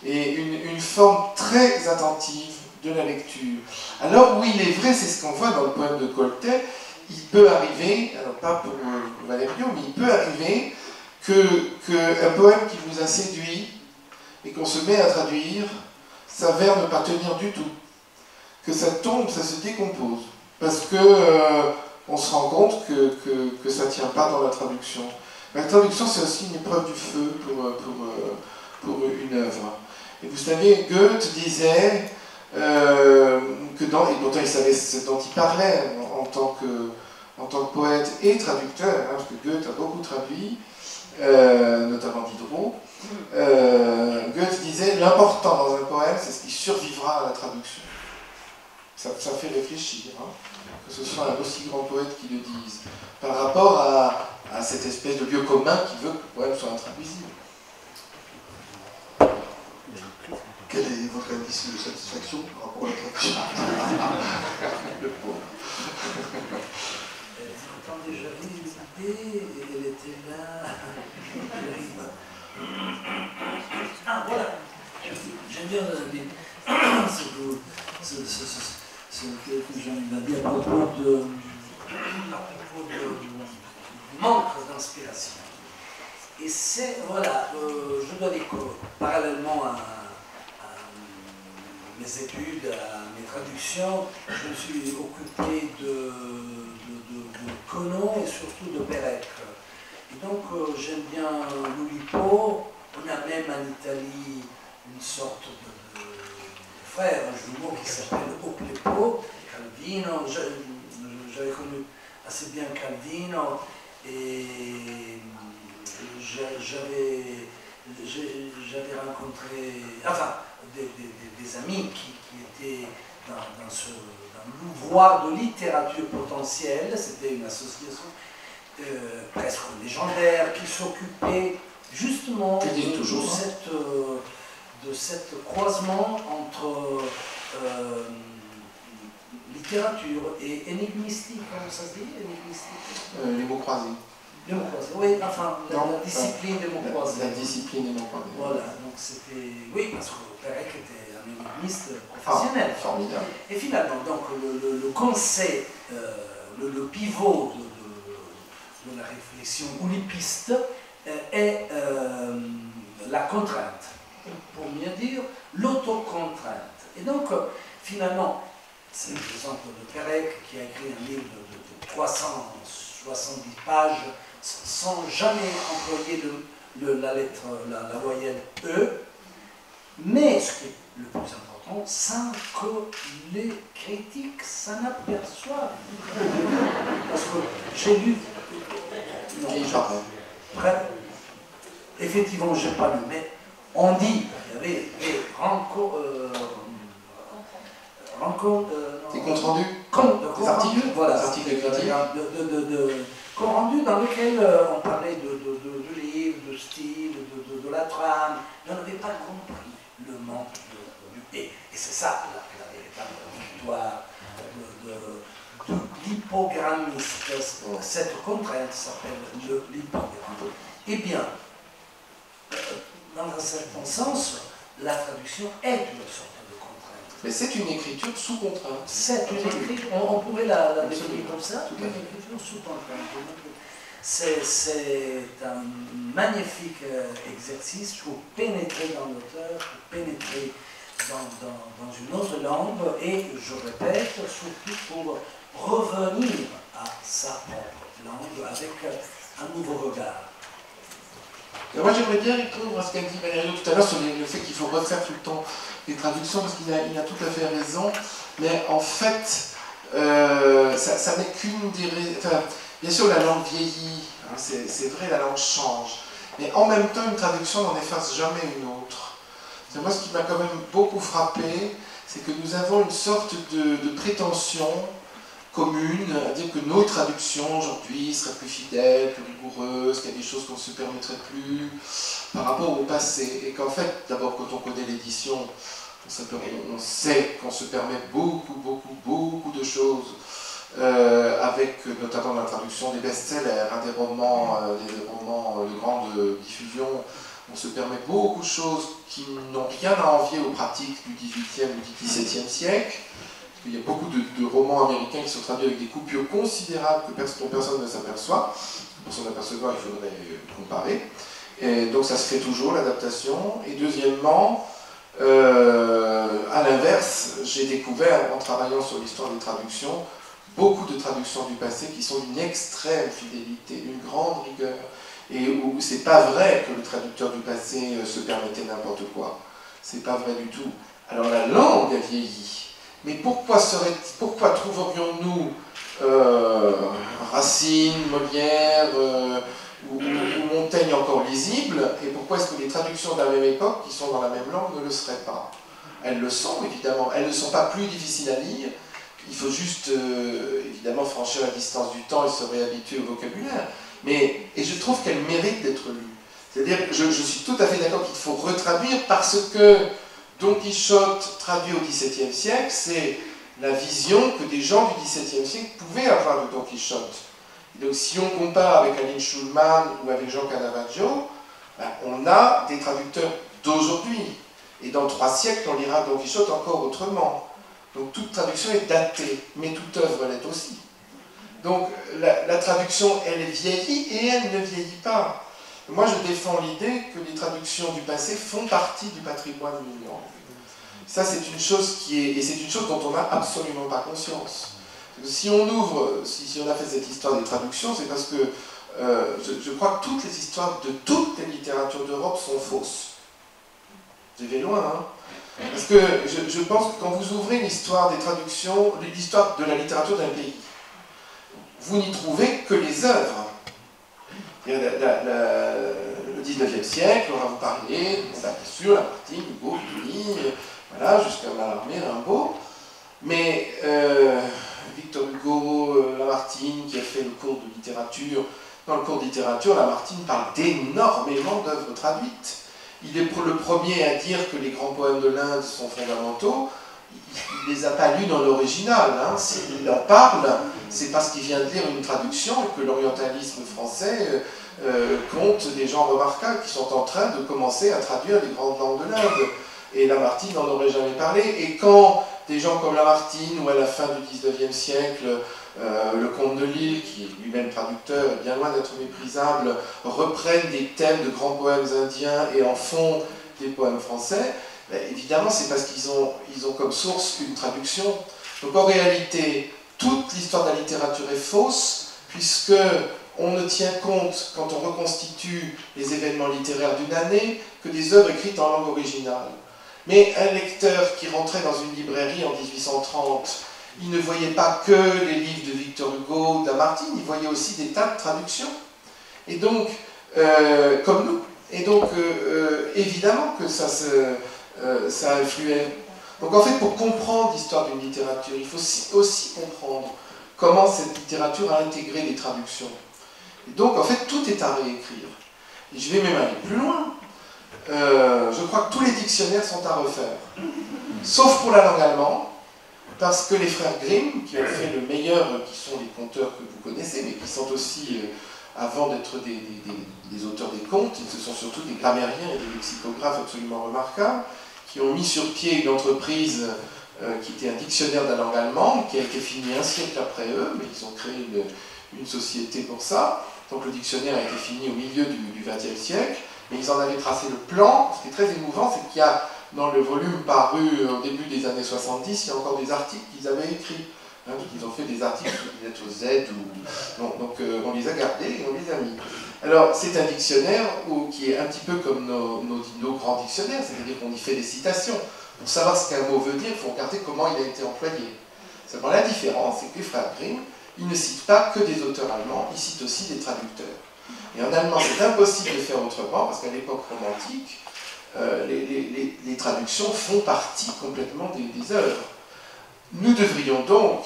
Et une forme très attentive de la lecture. Alors oui, il est vrai, c'est ce qu'on voit dans le poème de Coltet, il peut arriver, alors pas pour Valerio, mais il peut arriver qu'un poème qui vous a séduit et qu'on se met à traduire s'avère ne pas tenir du tout. Que ça tombe, ça se décompose. Parce que on se rend compte que ça ne tient pas dans la traduction. La traduction, c'est aussi une épreuve du feu pour une œuvre. Et vous savez, Goethe disait et pourtant il savait ce dont il parlait en tant que poète et traducteur, hein, parce que Goethe a beaucoup traduit, notamment Diderot. Goethe disait, l'important dans un poème, c'est ce qui survivra à la traduction. Ça fait réfléchir, hein, que ce soit un aussi grand poète qui le dise, par rapport à cette espèce de lieu commun qui veut que le poème soit intraduisible. Quel est votre indice de satisfaction par rapport à la traduction? Le pauvre. Attendez, j'avais une idée et elle était là. Ah, voilà. J'aime bien ce que Jean-Yves a dit à propos du manque d'inspiration. Et c'est, voilà, je dois dire que parallèlement à mes études, à mes traductions, je me suis occupé de Conon et surtout de Pérec. Et donc j'aime bien l'Oulipo. On a même en Italie une sorte de frère, un jumeau qui s'appelle Oplepo, Calvino. J'avais connu assez bien Calvino et j'avais rencontré des amis qui étaient dans l'ouvroir de littérature potentielle. C'était une association presque légendaire qui s'occupait justement de cette croisement entre littérature et énigmistique, comment ça se dit, énigmistique Les mots croisés. Les mots croisés, oui, enfin, la discipline des mots croisés. La discipline des mots croisés. Voilà, donc c'était... Oui, parce que Pérec était un énigmiste professionnel. Ah, formidable. Et finalement, donc, le conseil, le pivot de la réflexion oulipiste est la contrainte, pour mieux dire, l'autocontrainte. Et donc, finalement, c'est l'exemple de Pérec qui a écrit un livre de 370 pages sans jamais employer la voyelle E, mais ce qui est le plus important, sans que les critiques s'en aperçoivent. Parce que j'ai lu... Effectivement, je n'ai pas lu, mais on dit, il y avait des rencontres... Des comptes rendus, des articles, voilà, des articles critiques, comptes rendus dans lesquels on parlait de livres, de style, de la trame. On n'avait pas compris le manque et c'est ça la véritable victoire de l'hypogrammiste. Cette contrainte s'appelle l'hypogramme. Eh bien, dans un certain sens, la traduction est une sorte. Mais c'est une écriture sous contrainte. C'est une écriture, on pourrait la définir comme ça, une écriture sous contrainte. C'est un magnifique exercice pour pénétrer dans l'auteur, pour pénétrer dans une autre langue et, je répète, surtout pour revenir à sa propre langue avec un nouveau regard. Moi j'aimerais bien répondre à ce qu'a dit Valérie tout à l'heure sur le fait qu'il faut refaire tout le temps les traductions, parce qu'il a tout à fait raison, mais en fait, ça n'est qu'une des raisons. Enfin, bien sûr, la langue vieillit, hein, c'est vrai, la langue change, mais en même temps, une traduction n'en efface jamais une autre. Moi, ce qui m'a quand même beaucoup frappé, c'est que nous avons une sorte de prétention commune, à dire que nos traductions aujourd'hui seraient plus fidèles, plus rigoureuses, qu'il y a des choses qu'on ne se permettrait plus par rapport au passé. Et qu'en fait, d'abord, quand on connaît l'édition, on sait qu'on se permet beaucoup de choses, avec notamment la traduction des best-sellers, hein, des romans de grande diffusion. On se permet beaucoup de choses qui n'ont rien à envier aux pratiques du XVIIIe ou du XVIIe siècle. Il y a beaucoup de romans américains qui sont traduits avec des coupures considérables dont personne ne s'aperçoit. Pour s'en apercevoir, il faudrait comparer. Et donc ça se fait toujours, l'adaptation. Et deuxièmement, à l'inverse, j'ai découvert, en travaillant sur l'histoire des traductions, beaucoup de traductions du passé qui sont d'une extrême fidélité, d'une grande rigueur, et où c'est pas vrai que le traducteur du passé se permettait n'importe quoi. C'est pas vrai du tout. Alors la langue a vieilli. Mais pourquoi trouverions-nous Racine, Molière ou Montaigne encore lisibles, et pourquoi est-ce que les traductions de la même époque, qui sont dans la même langue, ne le seraient pas? Elles le sont, évidemment. Elles ne sont pas plus difficiles à lire. Il faut juste, évidemment, franchir la distance du temps et se réhabituer au vocabulaire. Et je trouve qu'elles méritent d'être lues. C'est-à-dire, je suis tout à fait d'accord qu'il faut retraduire parce que Don Quichotte, traduit au XVIIe siècle, c'est la vision que des gens du XVIIe siècle pouvaient avoir de Don Quichotte. Et donc si on compare avec Aline Schulman ou avec Jean Caravaggio, ben, on a des traducteurs d'aujourd'hui. Et dans 3 siècles, on lira Don Quichotte encore autrement. Donc toute traduction est datée, mais toute œuvre l'est aussi. Donc la traduction, elle est vieillie et elle ne vieillit pas. Moi, je défends l'idée que les traductions du passé font partie du patrimoine de l'Union. Ça, c'est une chose et c'est une chose dont on n'a absolument pas conscience. Si on ouvre, si on a fait cette histoire des traductions, c'est parce que je crois que toutes les histoires de toutes les littératures d'Europe sont fausses. Je vais loin, hein. Parce que je pense que quand vous ouvrez l'histoire des traductions, l'histoire de la littérature d'un pays, vous n'y trouvez que les œuvres. Le 19e siècle, on va vous parler, bien sûr, Lamartine, Hugo, Vigny, voilà, jusqu'à Mallarmé, Rimbaud. Mais Victor Hugo, Lamartine, qui a fait le cours de littérature, dans le cours de littérature, Lamartine parle d'énormément d'œuvres traduites. Il est le premier à dire que les grands poèmes de l'Inde sont fondamentaux. Il ne les a pas lus dans l'original. Hein. S'il en parle, c'est parce qu'il vient de lire une traduction et que l'orientalisme français compte des gens remarquables qui sont en train de commencer à traduire les grandes langues de l'Inde. Et Lamartine n'en aurait jamais parlé. Et quand des gens comme Lamartine, ou à la fin du XIXe siècle, le comte de Lille, qui est lui-même traducteur, est bien loin d'être méprisable, reprennent des thèmes de grands poèmes indiens et en font des poèmes français, ben, évidemment c'est parce qu'ils ont comme source une traduction. Donc en réalité, toute l'histoire de la littérature est fausse, puisque on ne tient compte, quand on reconstitue les événements littéraires d'une année, que des œuvres écrites en langue originale. Mais un lecteur qui rentrait dans une librairie en 1830, il ne voyait pas que les livres de Victor Hugo ou Lamartine, il voyait aussi des tas de traductions. Et donc, comme nous. Et donc, évidemment que ça influait. Donc en fait, pour comprendre l'histoire d'une littérature, il faut aussi comprendre comment cette littérature a intégré les traductions. Et donc, en fait, tout est à réécrire. Et je vais même aller plus loin. Je crois que tous les dictionnaires sont à refaire. Sauf pour la langue allemande, parce que les frères Grimm, qui ont fait le meilleur, qui sont les conteurs que vous connaissez, mais qui sont aussi, avant d'être des auteurs des contes, ce sont surtout des grammairiens et des lexicographes absolument remarquables, qui ont mis sur pied une entreprise qui était un dictionnaire de la langue allemande, qui a été fini un siècle après eux, mais ils ont créé une société pour ça. Donc le dictionnaire a été fini au milieu du XXe siècle, et ils en avaient tracé le plan. Ce qui est très émouvant, c'est qu'il y a dans le volume paru au début des années 70, il y a encore des articles qu'ils avaient écrits. Hein, ils ont fait des articles sur les lettres Z, donc on les a gardés et on les a mis. Alors c'est un dictionnaire qui est un petit peu comme nos grands dictionnaires, c'est-à-dire qu'on y fait des citations. Pour savoir ce qu'un mot veut dire, il faut regarder comment il a été employé. Seulement la différence, c'est que les frères Grimm, ils ne citent pas que des auteurs allemands, ils citent aussi des traducteurs. Et en allemand, c'est impossible de faire autrement, parce qu'à l'époque romantique, les traductions font partie complètement des œuvres. Nous devrions donc...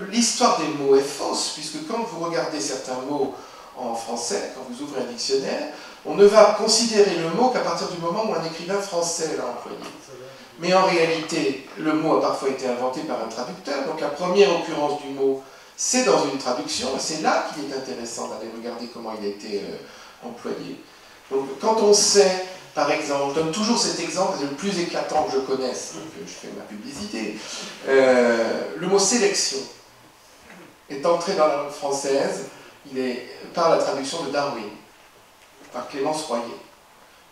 L'histoire des mots est fausse, puisque quand vous regardez certains mots en français, quand vous ouvrez un dictionnaire, on ne va considérer le mot qu'à partir du moment où un écrivain français l'a employé. Mais en réalité, le mot a parfois été inventé par un traducteur, donc la première occurrence du mot, c'est dans une traduction, et c'est là qu'il est intéressant d'aller regarder comment il a été employé. Donc quand on sait... Par exemple, je donne toujours cet exemple, c'est le plus éclatant que je connaisse, donc je fais ma publicité. Le mot sélection est entré dans la langue française, il est par la traduction de Darwin, par Clémence Royer.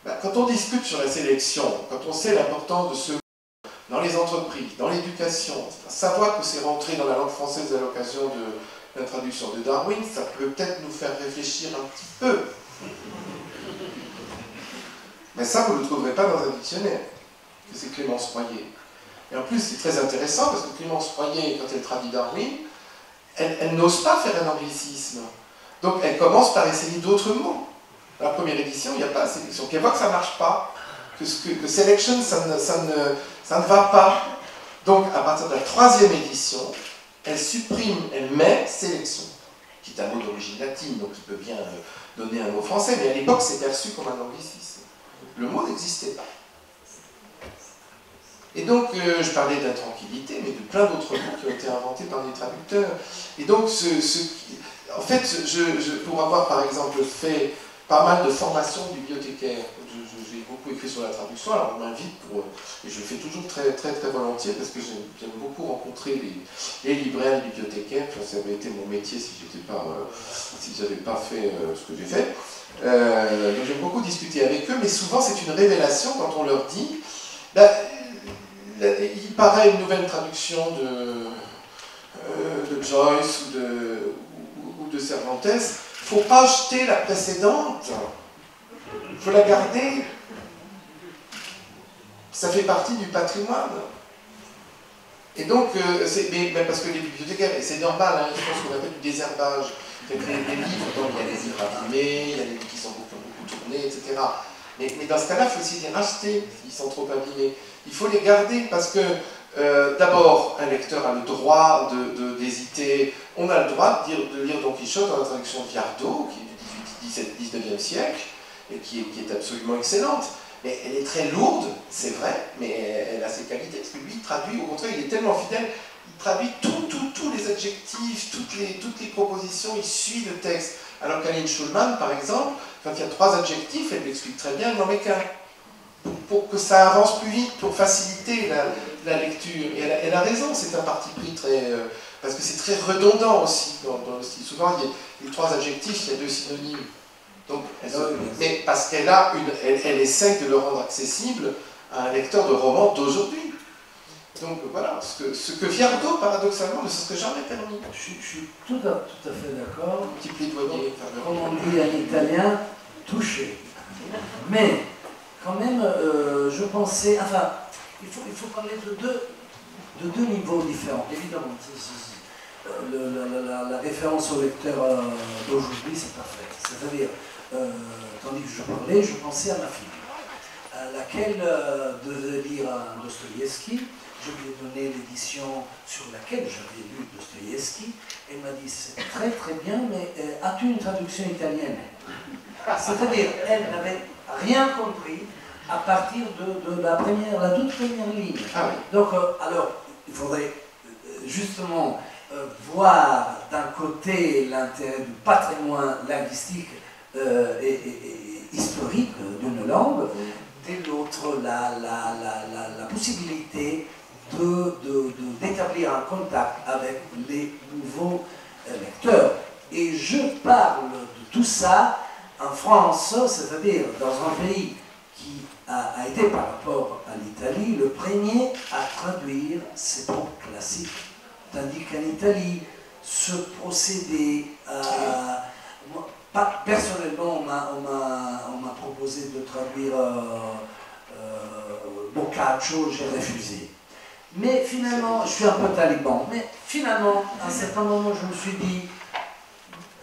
Ben, quand on discute sur la sélection, quand on sait l'importance de ce mot dans les entreprises, dans l'éducation, savoir que c'est rentré dans la langue française à l'occasion de la traduction de Darwin, ça peut peut-être nous faire réfléchir un petit peu. Mais ça, vous ne le trouverez pas dans un dictionnaire, que c'est Clémence Royer. Et en plus, c'est très intéressant, parce que Clémence Royer, quand elle traduit Darwin, elle n'ose pas faire un anglicisme. Donc elle commence par essayer d'autres mots. Dans la première édition, il n'y a pas sélection. Puis elle voit que ça ne marche pas, que selection, ça ne va pas. Donc à partir de la troisième édition, elle supprime, elle met sélection, qui est un mot d'origine latine, donc il peut bien donner un mot français, mais à l'époque, c'est perçu comme un anglicisme. Le mot n'existait pas. Et donc, je parlais d'intranquillité, mais de plein d'autres mots qui ont été inventés par des traducteurs. Et donc, en fait, pour avoir, par exemple, fait pas mal de formations bibliothécaires, j'ai beaucoup écrit sur la traduction, alors on m'invite et je le fais toujours très, très, très volontiers, parce que j'aime beaucoup rencontrer les libraires, les bibliothécaires, ça avait été mon métier si j'avais pas fait ce que j'ai fait. Donc j'aime beaucoup discuter avec eux, mais souvent c'est une révélation quand on leur dit il paraît une nouvelle traduction de Joyce ou de Cervantes, il ne faut pas jeter la précédente, il faut la garder. Ça fait partie du patrimoine. Et donc, mais parce que les bibliothécaires, et c'est normal, hein, je pense qu'on appelle du désherbage. Les livres, donc il y a des livres imprimés, il y a des livres qui sont beaucoup tournés, etc. Mais dans ce cas-là, il faut aussi les racheter, s'ils sont trop abîmés. Il faut les garder parce que, d'abord, un lecteur a le droit d'hésiter. On a le droit de lire Don Quichotte dans la traduction de Viardot, qui est du 19e siècle, et qui est absolument excellente. Mais elle est très lourde, c'est vrai, mais elle a ses qualités, parce que lui, il traduit, au contraire, il est tellement fidèle, il traduit tous les adjectifs, toutes les propositions, il suit le texte. Alors qu'Aline Schulman, par exemple, quand il y a 3 adjectifs, elle l'explique très bien, elle n'en met qu'un. Pour que ça avance plus vite, pour faciliter la lecture. Et elle a raison, c'est un parti pris très... parce que c'est très redondant aussi dans le style. Souvent, il y a les 3 adjectifs, il y a 2 synonymes. Donc, mais parce qu'elle elle essaie de le rendre accessible à un lecteur de romans d'aujourd'hui. Donc voilà, ce que Viardot, paradoxalement, ne se serait jamais permis. Je suis tout à fait d'accord. Un petit plaidoyer. Comme on dit en italien, touché. Mais, quand même, je pensais... Enfin, il faut parler de deux niveaux différents. Évidemment, la référence au lecteur d'aujourd'hui, c'est parfait. C'est-à-dire, tandis que je parlais, je pensais à ma fille, à laquelle devait lire un Dostoïevski. Je lui ai donné l'édition sur laquelle j'avais lu Dostoïevski. Elle m'a dit, c'est très très bien, mais as-tu une traduction italienne? C'est-à-dire, elle n'avait rien compris à partir de la toute première ligne. Ah oui. Donc, alors, il faudrait justement voir d'un côté l'intérêt du patrimoine linguistique et historique d'une langue, de l'autre la possibilité d'établir un contact avec les nouveaux lecteurs. Et je parle de tout ça en France, c'est-à-dire dans un pays qui a été par rapport à l'Italie le premier à traduire ces bons classiques. Tandis qu'en Italie, ce procédé, personnellement, on m'a proposé de traduire Boccaccio, j'ai refusé. Mais finalement, je suis un peu taliban, mais finalement, à un certain moment, je me suis dit,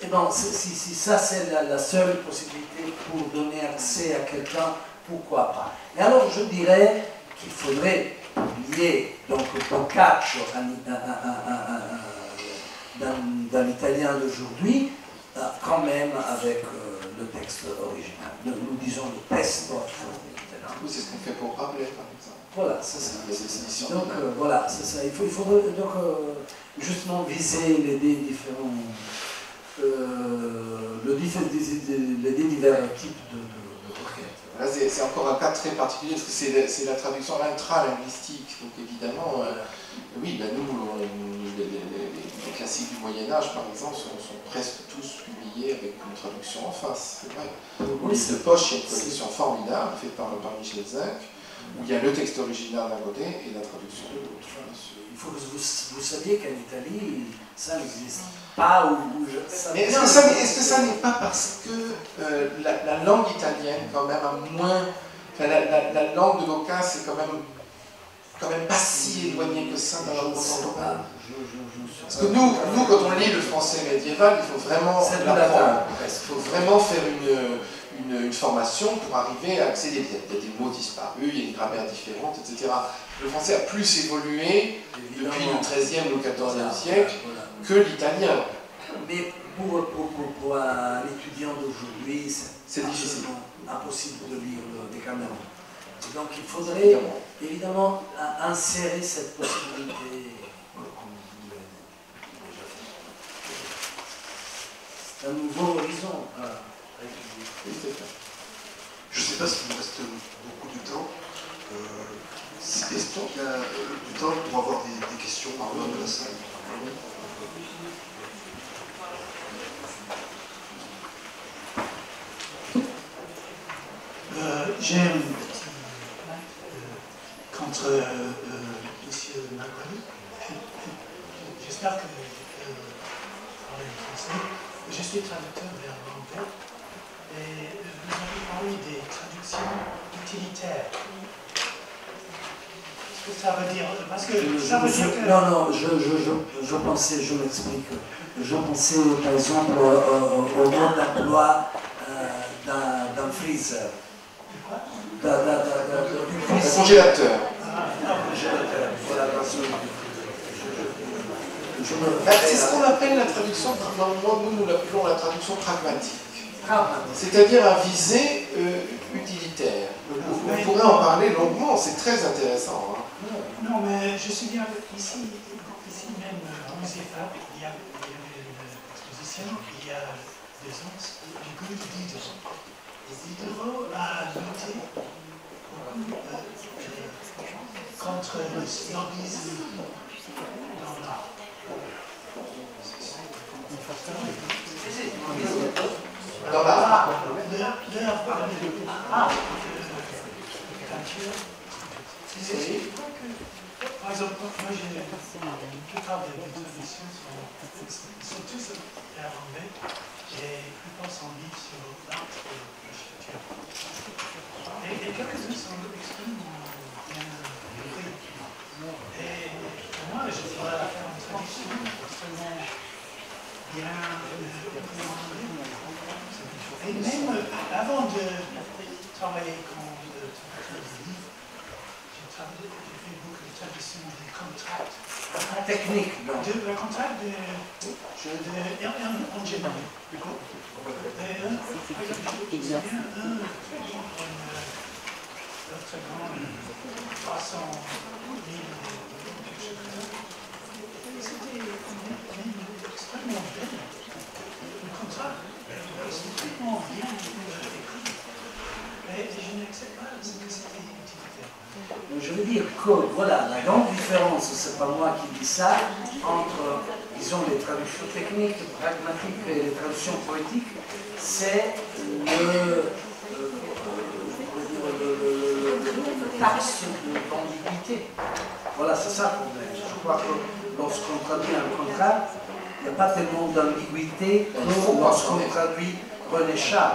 eh ben, si ça c'est la seule possibilité pour donner accès à quelqu'un, pourquoi pas? Et alors je dirais qu'il faudrait publier donc Boccaccio dans l'italien d'aujourd'hui, quand même avec le texte original. Nous disons le testo original. Oui, c'est ce qu'on fait pour Rabelais, par exemple. Voilà, c'est ça. Donc voilà, c'est ça. Il faudrait donc justement viser les différents les divers types de requêtes. Là, c'est encore un cas très particulier parce que c'est la traduction intralinguistique. Donc évidemment, oui, ben nous, les classiques du Moyen-Âge, par exemple, sont presque tous publiés avec une traduction en face. C'est vrai. Au livre de poche, il y a une collection formidable faite par Michel Zinc, où il y a le texte original d'un côté et la traduction de l'autre. Il faut que vous saviez qu'en Italie, ça n'existe pas. Mais est-ce que ça n'est pas parce que la langue italienne, quand même, a moins. Enfin, la langue de Bocca, c'est quand même pas si éloigné que ça dans la langue contemporaine. Parce que nous, quand on lit le français médiéval, il faut vraiment l'apprendre. Il faut vraiment faire une formation pour arriver à accéder. Il y a des mots disparus, il y a une grammaire différente, etc. Le français a plus évolué depuis le XIIIe ou le XIVe siècle que l'italien. Mais pour un étudiant d'aujourd'hui, c'est difficile. Impossible de lire le Décaméron. Donc il faudrait évidemment insérer cette possibilité. C'est un nouveau horizon à étudier. Je ne sais pas s'il nous reste beaucoup de temps. Est-ce qu'il y a du temps pour avoir des questions par l'heure de la salle? J'aime contre j'espère que parler en français. Je suis traducteur vers l'anglais et vous avez parlé des traductions utilitaires. Qu'est-ce que ça veut dire? Parce que ça veut dire que... Non, je pensais, je m'explique. Je pensais par exemple au mode d'emploi d'un freezer. Un congélateur. C'est ce qu'on appelle la traduction, normalement nous l'appelons la traduction pragmatique. C'est-à-dire à visée utilitaire. On pourrait en parler longuement, c'est très intéressant. Hein. Non, mais je suis bien ici même au musée Fabre, il y avait une exposition, il y a 2 ans, du Diderot. Diderot a lutté contre le snobisme dans l'art. Dans l'art. L'art par de peinture. Par exemple, moi j'ai la plupart des traductions sont tous néerlandais et la plupart sont livres sur l'art et l'architecture. Et quelques-uns sont extrêmement bien écrits. Et moi, je pourrais faire une traduction extrêmement bien recommandée. Et même avant de travailler comme traducteur de livres, j'ai fait beaucoup de traductions des contrats. Technique, non. Le contrat d'ingénierie. Très grand, 300 000 c'était extrêmement bien. Le contrat est extrêmement bien écrit. Mais je n'accepte pas que c'était utilitaire. Je veux dire que, voilà, la grande différence, c'est pas moi qui dis ça, entre, disons, les traductions techniques, pragmatiques et les traductions poétiques, c'est le taxe d'ambiguïté. Voilà, c'est ça le problème. Je crois que lorsqu'on traduit un contrat, il n'y a pas tellement d'ambiguïté que lorsqu'on traduit René Char.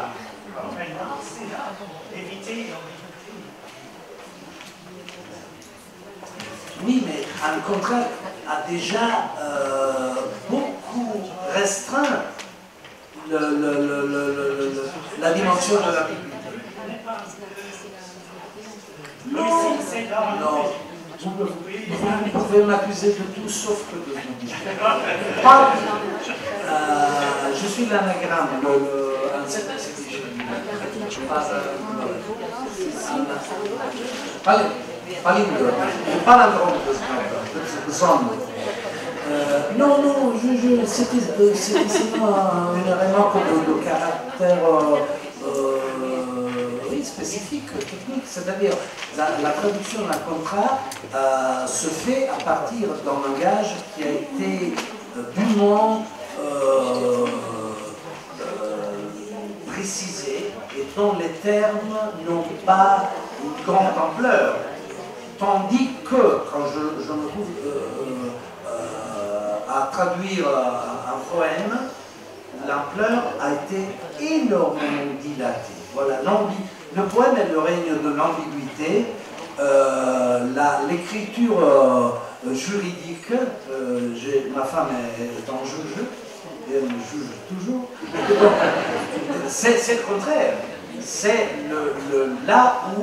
Éviter Oui, mais un contrat a déjà beaucoup restreint la dimension de l'ambiguïté. Non. Vous pouvez m'accuser de tout sauf que de tout. Je suis l'anagramme, palindrome, de zone. Non, c'était seulement une remarque de caractère spécifique, technique, c'est-à-dire la traduction d'un contrat se fait à partir d'un langage qui a été dûment précisé et dont les termes n'ont pas une grande ampleur. Tandis que, quand je me trouve à traduire un poème, l'ampleur a été énormément dilatée. Voilà, le poème est le règne de l'ambiguïté. L'écriture juridique, ma femme est en juge, et elle me juge toujours. C'est le contraire. C'est là où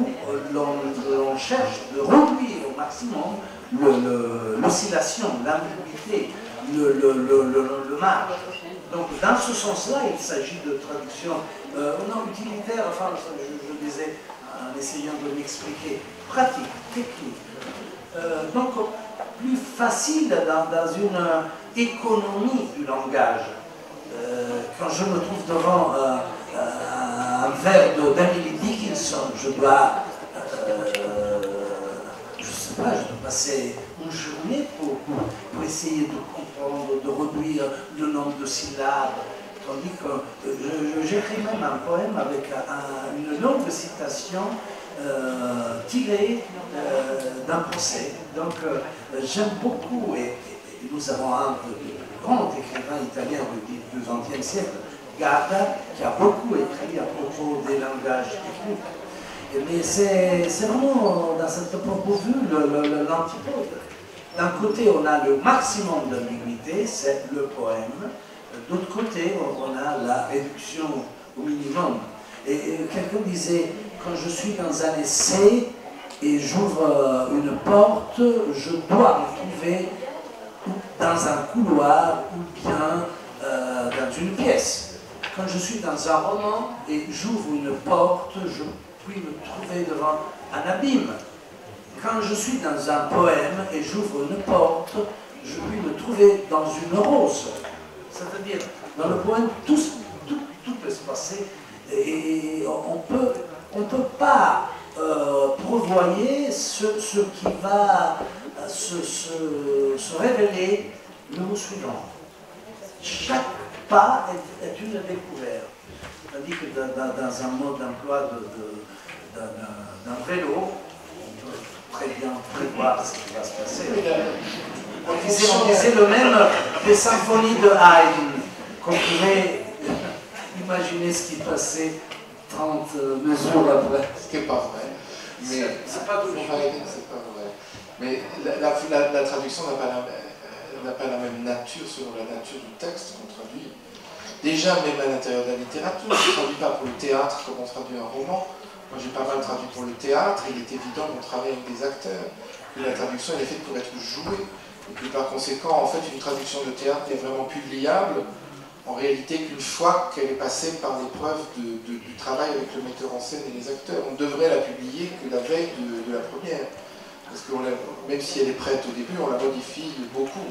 l'on cherche de réduire au maximum l'oscillation, l'ambiguïté, le marge. Donc dans ce sens-là, il s'agit de traduction non utilitaire, enfin je disais en essayant de m'expliquer, pratique, technique. Donc plus facile dans une économie du langage. Quand je me trouve devant un vers d'Emily Dickinson, je dois passer une journée pour essayer de comprendre, de réduire le nombre de syllabes. Tandis que j'écris même un poème avec une longue citation tirée d'un procès. Donc j'aime beaucoup et Et nous avons un grand écrivain italien du XXe siècle, Garda, qui a beaucoup écrit à propos des langages techniques. Mais c'est vraiment, dans cette propos vue, l'antipode. D'un côté, on a le maximum d'ambiguïté, c'est le poème. D'autre côté, on a la réduction au minimum. Et quelqu'un disait, quand je suis dans un essai et j'ouvre une porte, je dois me trouver dans un couloir ou bien dans une pièce. Quand je suis dans un roman et j'ouvre une porte, je puis me trouver devant un abîme. Quand je suis dans un poème et j'ouvre une porte, je puis me trouver dans une rose. C'est-à-dire, dans le poème, tout peut se passer et on peut pas prévoyer ce qui va se révéler le mot suivant. Chaque pas est une découverte. C'est-à-dire que dans un mode d'emploi d'un vélo, on peut très bien prévoir ce qui va se passer. On disait le même des symphonies de Haydn, qu'on pouvait imaginer ce qui passait 30 mesures après. Ce qui n'est pas vrai. Mais c'est pas toujours Haydn, c'est pas vrai. Mais la traduction n'a pas la même nature selon la nature du texte qu'on traduit. Déjà, même à l'intérieur de la littérature, on ne traduit pas pour le théâtre comme on traduit un roman. Moi, j'ai pas mal traduit pour le théâtre, il est évident qu'on travaille avec des acteurs, que la traduction elle est faite pour être jouée, et que par conséquent, en fait, une traduction de théâtre n'est vraiment publiable, en réalité, qu'une fois qu'elle est passée par l'épreuve du travail avec le metteur en scène et les acteurs. On devrait la publier que la veille de la première, parce que même si elle est prête au début, on la modifie beaucoup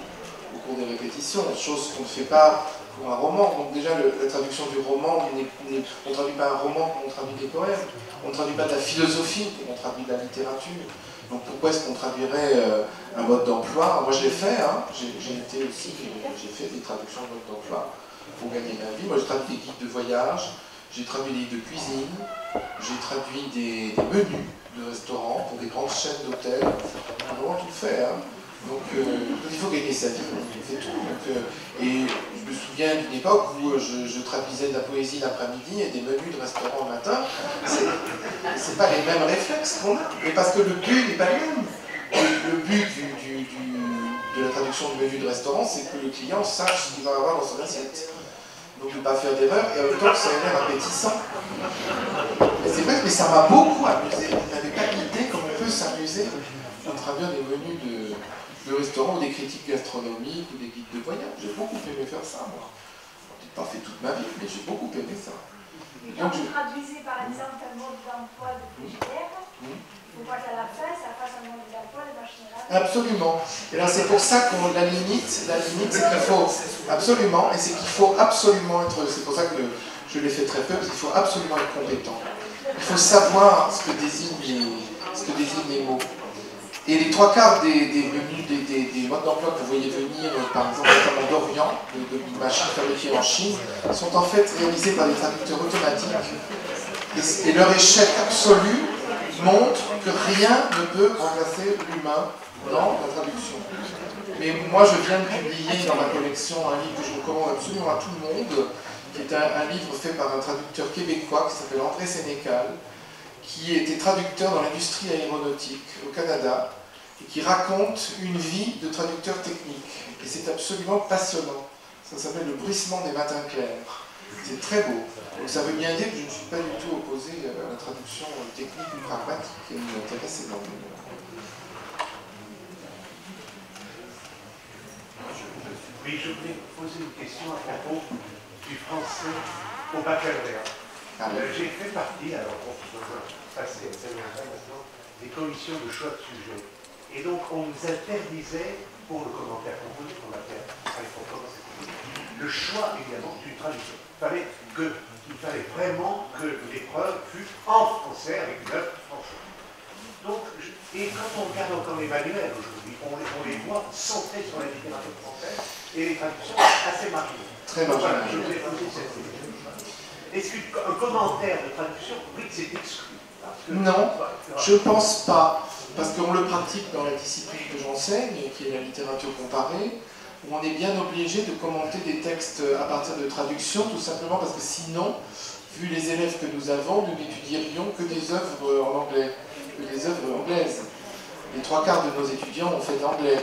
au cours des répétitions, chose qu'on ne fait pas pour un roman. Donc déjà, la traduction du roman, on ne traduit pas un roman, on traduit des poèmes. On ne traduit pas de la philosophie, on traduit de la littérature. Donc pourquoi est-ce qu'on traduirait un mode d'emploi? Moi je l'ai fait, hein. J'ai fait des traductions de mode d'emploi pour gagner ma vie. Moi j'ai traduit des guides de voyage, j'ai traduit des livres de cuisine, j'ai traduit des menus de restaurants pour des grandes chaînes d'hôtels. J'ai vraiment tout fait, hein. Donc il faut gagner sa vie, on fait tout. Et je me souviens d'une époque où je traduisais de la poésie l'après-midi et des menus de restaurant le matin. C'est pas les mêmes réflexes qu'on a, mais parce que le but n'est pas le même. Le but de la traduction de menu de restaurant, c'est que le client sache ce qu'il va avoir dans son assiette. Donc de ne pas faire d'erreur et en même temps que ça ait l'air appétissant. Mais c'est vrai que ça m'a beaucoup amusé. Vous n'avez pas idée comment on peut s'amuser à traduire des menus de restaurants ou des critiques gastronomiques ou des guides de voyage. J'ai beaucoup aimé faire ça, moi. Je n'ai pas fait toute ma vie, mais j'ai beaucoup aimé ça. Et quand vous traduisez par exemple un mode d'emploi de frigidaire, il faut pas qu'à la fin, ça fasse un mode d'emploi de machine à laver. Absolument. Et là, c'est pour ça qu'on la limite, c'est qu'il faut absolument, et c'est qu'il faut absolument être, c'est pour ça que je l'ai fait très peu, parce qu'il faut absolument être compétent. Il faut savoir ce que désignent les mots. Et les trois quarts des menus, des modes d'emploi que vous voyez venir, par exemple, notamment d'Orient, de machines fabriquées en Chine, sont en fait réalisés par des traducteurs automatiques. Et leur échec absolu montre que rien ne peut remplacer l'humain dans la traduction. Mais moi, je viens de publier dans ma collection un livre que je recommande absolument à tout le monde, qui est un livre fait par un traducteur québécois qui s'appelle André Sénécal, qui était traducteur dans l'industrie aéronautique au Canada et qui raconte une vie de traducteur technique. Et c'est absolument passionnant. Ça s'appelle Le bruissement des matins clairs. C'est très beau. Donc ça veut bien dire que je ne suis pas du tout opposé à la traduction technique ou pragmatique qui m'intéresse énormément. Oui, je voulais poser une question à propos du français au baccalauréat. J'ai fait partie, alors on va passer assez longtemps maintenant, des commissions de choix de sujet. Et donc on nous interdisait, pour le commentaire composé qu'on a fait à l'époque, le choix évidemment d'une traduction. Il fallait vraiment que l'épreuve fût en français avec une œuvre française. Donc, et quand on regarde encore les manuels aujourd'hui, on les voit centrés sur la littérature française et les traductions assez marginales. Très marginales. Voilà, je voulais poser cette question. Est-ce qu'un commentaire de traduction, oui, c'est exclu? Non, je ne pense pas. Parce qu'on le pratique dans la discipline que j'enseigne, qui est la littérature comparée. où on est bien obligé de commenter des textes à partir de traductions, tout simplement parce que sinon, vu les élèves que nous avons, nous n'étudierions que des œuvres en anglais, que des œuvres anglaises. Les 3/4 de nos étudiants ont fait de l'anglais.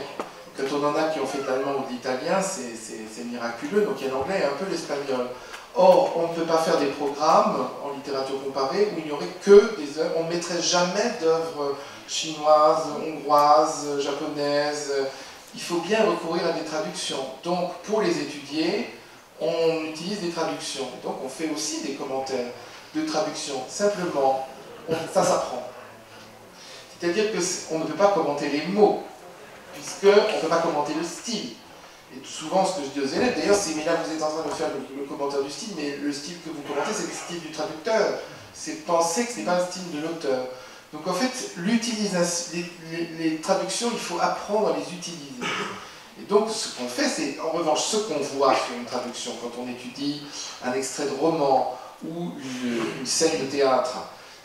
Quand on en a qui ont fait de l'allemand ou de l'italien, c'est miraculeux, donc il y a l'anglais et un peu l'espagnol. Or, on ne peut pas faire des programmes en littérature comparée où il n'y aurait que des œuvres, on ne mettrait jamais d'œuvres chinoises, hongroises, japonaises. Il faut bien recourir à des traductions. Donc, pour les étudier, on utilise des traductions. Donc, on fait aussi des commentaires de traduction. Simplement, ça s'apprend. C'est-à-dire qu'on ne peut pas commenter les mots, puisqu'on ne peut pas commenter le style. Et souvent, ce que je dis aux élèves, d'ailleurs, c'est, mais là, vous êtes en train de faire le commentaire du style, mais le style que vous commentez, c'est le style du traducteur. C'est penser que ce n'est pas le style de l'auteur. Donc, en fait, l'utilisation, les traductions, il faut apprendre à les utiliser. Et donc, ce qu'on fait, c'est, en revanche, ce qu'on voit sur une traduction, quand on étudie un extrait de roman ou une scène de théâtre,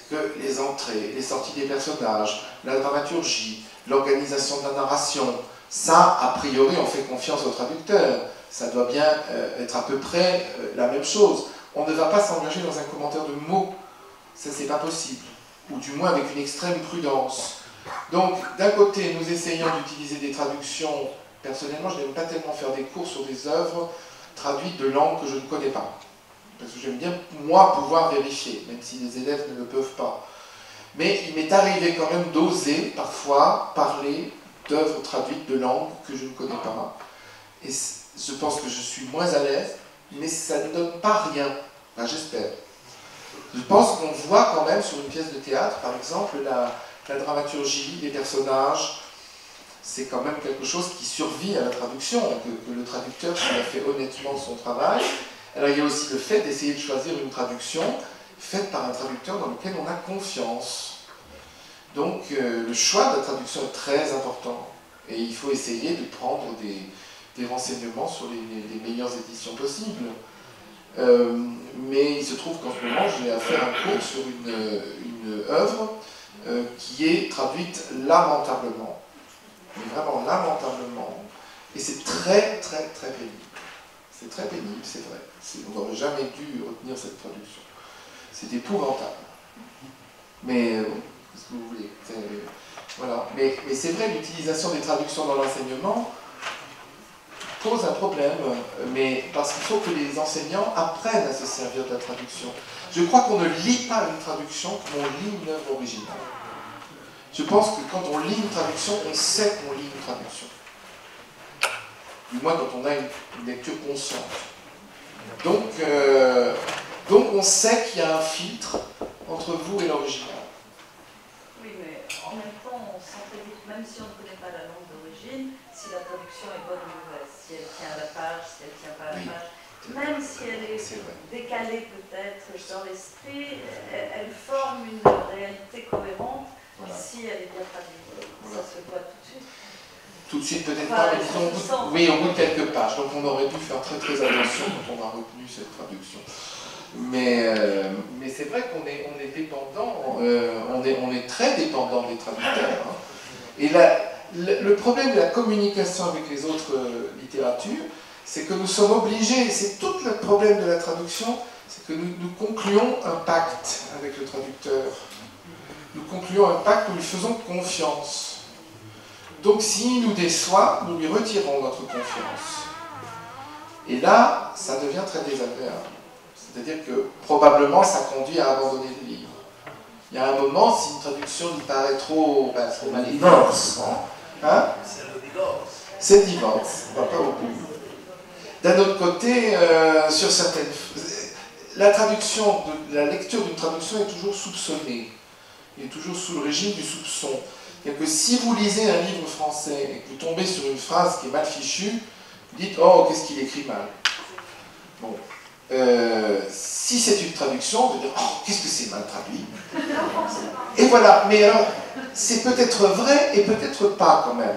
que les entrées, les sorties des personnages, la dramaturgie, l'organisation de la narration, ça, a priori, on fait confiance au traducteur. Ça doit bien être à peu près la même chose. On ne va pas s'engager dans un commentaire de mots. Ça, c'est pas possible. Ou du moins avec une extrême prudence. Donc, d'un côté, nous essayons d'utiliser des traductions. Personnellement, je n'aime pas tellement faire des cours sur des œuvres traduites de langues que je ne connais pas. Parce que j'aime bien, moi, pouvoir vérifier, même si les élèves ne le peuvent pas. Mais il m'est arrivé quand même d'oser, parfois, parler d'œuvres traduites de langues que je ne connais pas. Et je pense que je suis moins à l'aise, mais ça ne donne pas rien. Enfin, j'espère. Je pense qu'on voit quand même sur une pièce de théâtre, par exemple, la dramaturgie, les personnages, c'est quand même quelque chose qui survit à la traduction, que le traducteur, s'il a fait honnêtement son travail. Alors il y a aussi le fait d'essayer de choisir une traduction faite par un traducteur dans lequel on a confiance. Donc le choix de la traduction est très important et il faut essayer de prendre des renseignements sur les meilleures éditions possibles. Mais il se trouve qu'en ce moment j'ai à faire un cours sur une œuvre qui est traduite lamentablement, mais vraiment lamentablement, et c'est très très très pénible. C'est très pénible, c'est vrai. On n'aurait jamais dû retenir cette traduction. C'est épouvantable. Mais qu'est-ce que vous voulez? Voilà. Mais c'est vrai, l'utilisation des traductions dans l'enseignement pose un problème, mais parce qu'il faut que les enseignants apprennent à se servir de la traduction. Je crois qu'on ne lit pas une traduction comme on lit une œuvre originale. Je pense que quand on lit une traduction, on sait qu'on lit une traduction. Du moins quand on a une lecture consciente. Donc on sait qu'il y a un filtre entre vous et l'original. Oui, mais en même temps, on sentait, même si on ne connaît pas la langue d'origine, si la traduction est bonne ou mauvaise, si elle tient à la page, si elle ne tient pas à la page, même si elle est décalée peut-être dans l'esprit, elle forme une réalité cohérente, voilà. Si elle est bien traduite. Voilà. Ça se voit tout de suite. Tout de suite, peut-être pas, mais disons, au bout de quelques pages. Donc on aurait dû faire très très attention quand on a retenu cette traduction. Mais c'est vrai qu'on est dépendant, on est très dépendant des traducteurs. Hein. Et le problème de la communication avec les autres littératures, c'est que nous sommes obligés, c'est tout le problème de la traduction, c'est que nous concluons un pacte avec le traducteur. Nous concluons un pacte où nous lui faisons confiance. Donc s'il nous déçoit, nous lui retirons notre confiance. Et là, ça devient très désagréable. C'est-à-dire que probablement ça conduit à abandonner le livre. Il y a un moment, si une traduction nous paraît trop mal écrite, hein? C'est le divorce. C'est le divorce, pas beaucoup. D'un autre côté, sur certaines... La lecture d'une traduction est toujours soupçonnée. Il est toujours sous le régime du soupçon. C'est-à-dire que si vous lisez un livre français et que vous tombez sur une phrase qui est mal fichue, vous dites « Oh, qu'est-ce qu'il écrit mal ?» Bon. Si c'est une traduction, vous dites « Oh, qu'est-ce que c'est mal traduit ?» Et voilà. Mais alors, c'est peut-être vrai et peut-être pas quand même.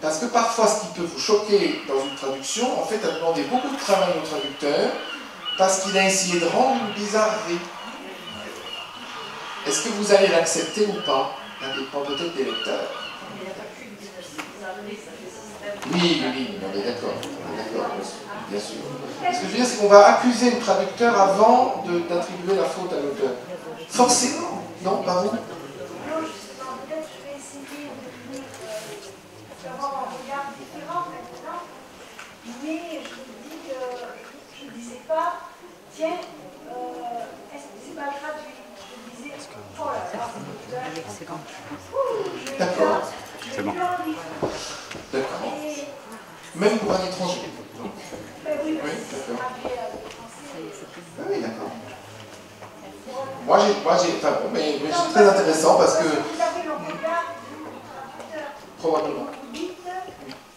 Parce que parfois, ce qui peut vous choquer dans une traduction, en fait, a demandé beaucoup de travail au traducteur parce qu'il a essayé de rendre une bizarrerie. Est-ce que vous allez l'accepter ou pas? Ça dépend peut-être des lecteurs. Oui, on est d'accord, bien sûr. Ce que je veux dire, c'est qu'on va accuser le traducteur avant d'attribuer la faute à l'auteur. Forcément, non, pas vous? Non, justement, peut-être je vais essayer d'avoir un regard différent maintenant, mais je me dis que je ne disais pas, tiens, est-ce que c'est mal traduit? Je disais, oh là là, D'accord. C'est bon. D'accord. Même pour un étranger. Oui, d'accord. Oui, d'accord. Moi, j'ai, enfin bon, mais c'est très intéressant parce que. Vous avez le regard du traducteur. Probablement. Vous dites,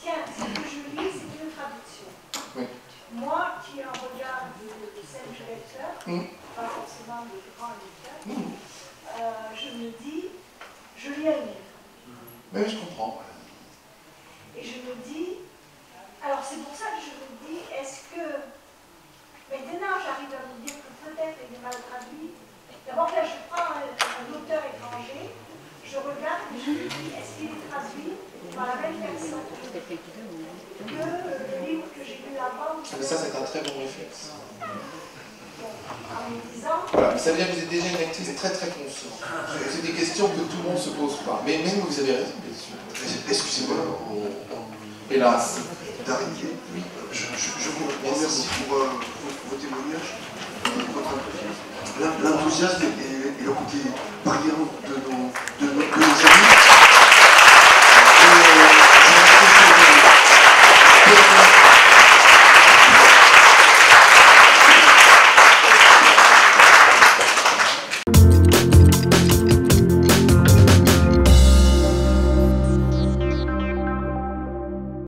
tiens, ce que je lis, c'est une traduction. Oui. Moi, qui ai un regard de simple lecteur, pas forcément de grand lecteur, je me dis, je lis un livre. Mais je comprends. Et je me dis, alors c'est pour ça que je me dis, est-ce que maintenant j'arrive à me dire que peut-être il est mal traduit. D'abord là je prends un auteur étranger, je regarde et je me dis, est-ce qu'il est traduit par la même personne que le livre que j'ai lu avant? Mais ça c'est un très bon réflexe. En me disant... Voilà, ça veut dire que vous êtes déjà une lectrice très très consciente. C'est des questions que tout le monde ne se pose pas. Mais même vous avez raison, bien sûr. Excusez-moi, hélas. d'arrêter. Je vous remercie pour vos témoignages, votre l'enthousiasme et le côté brillant de nos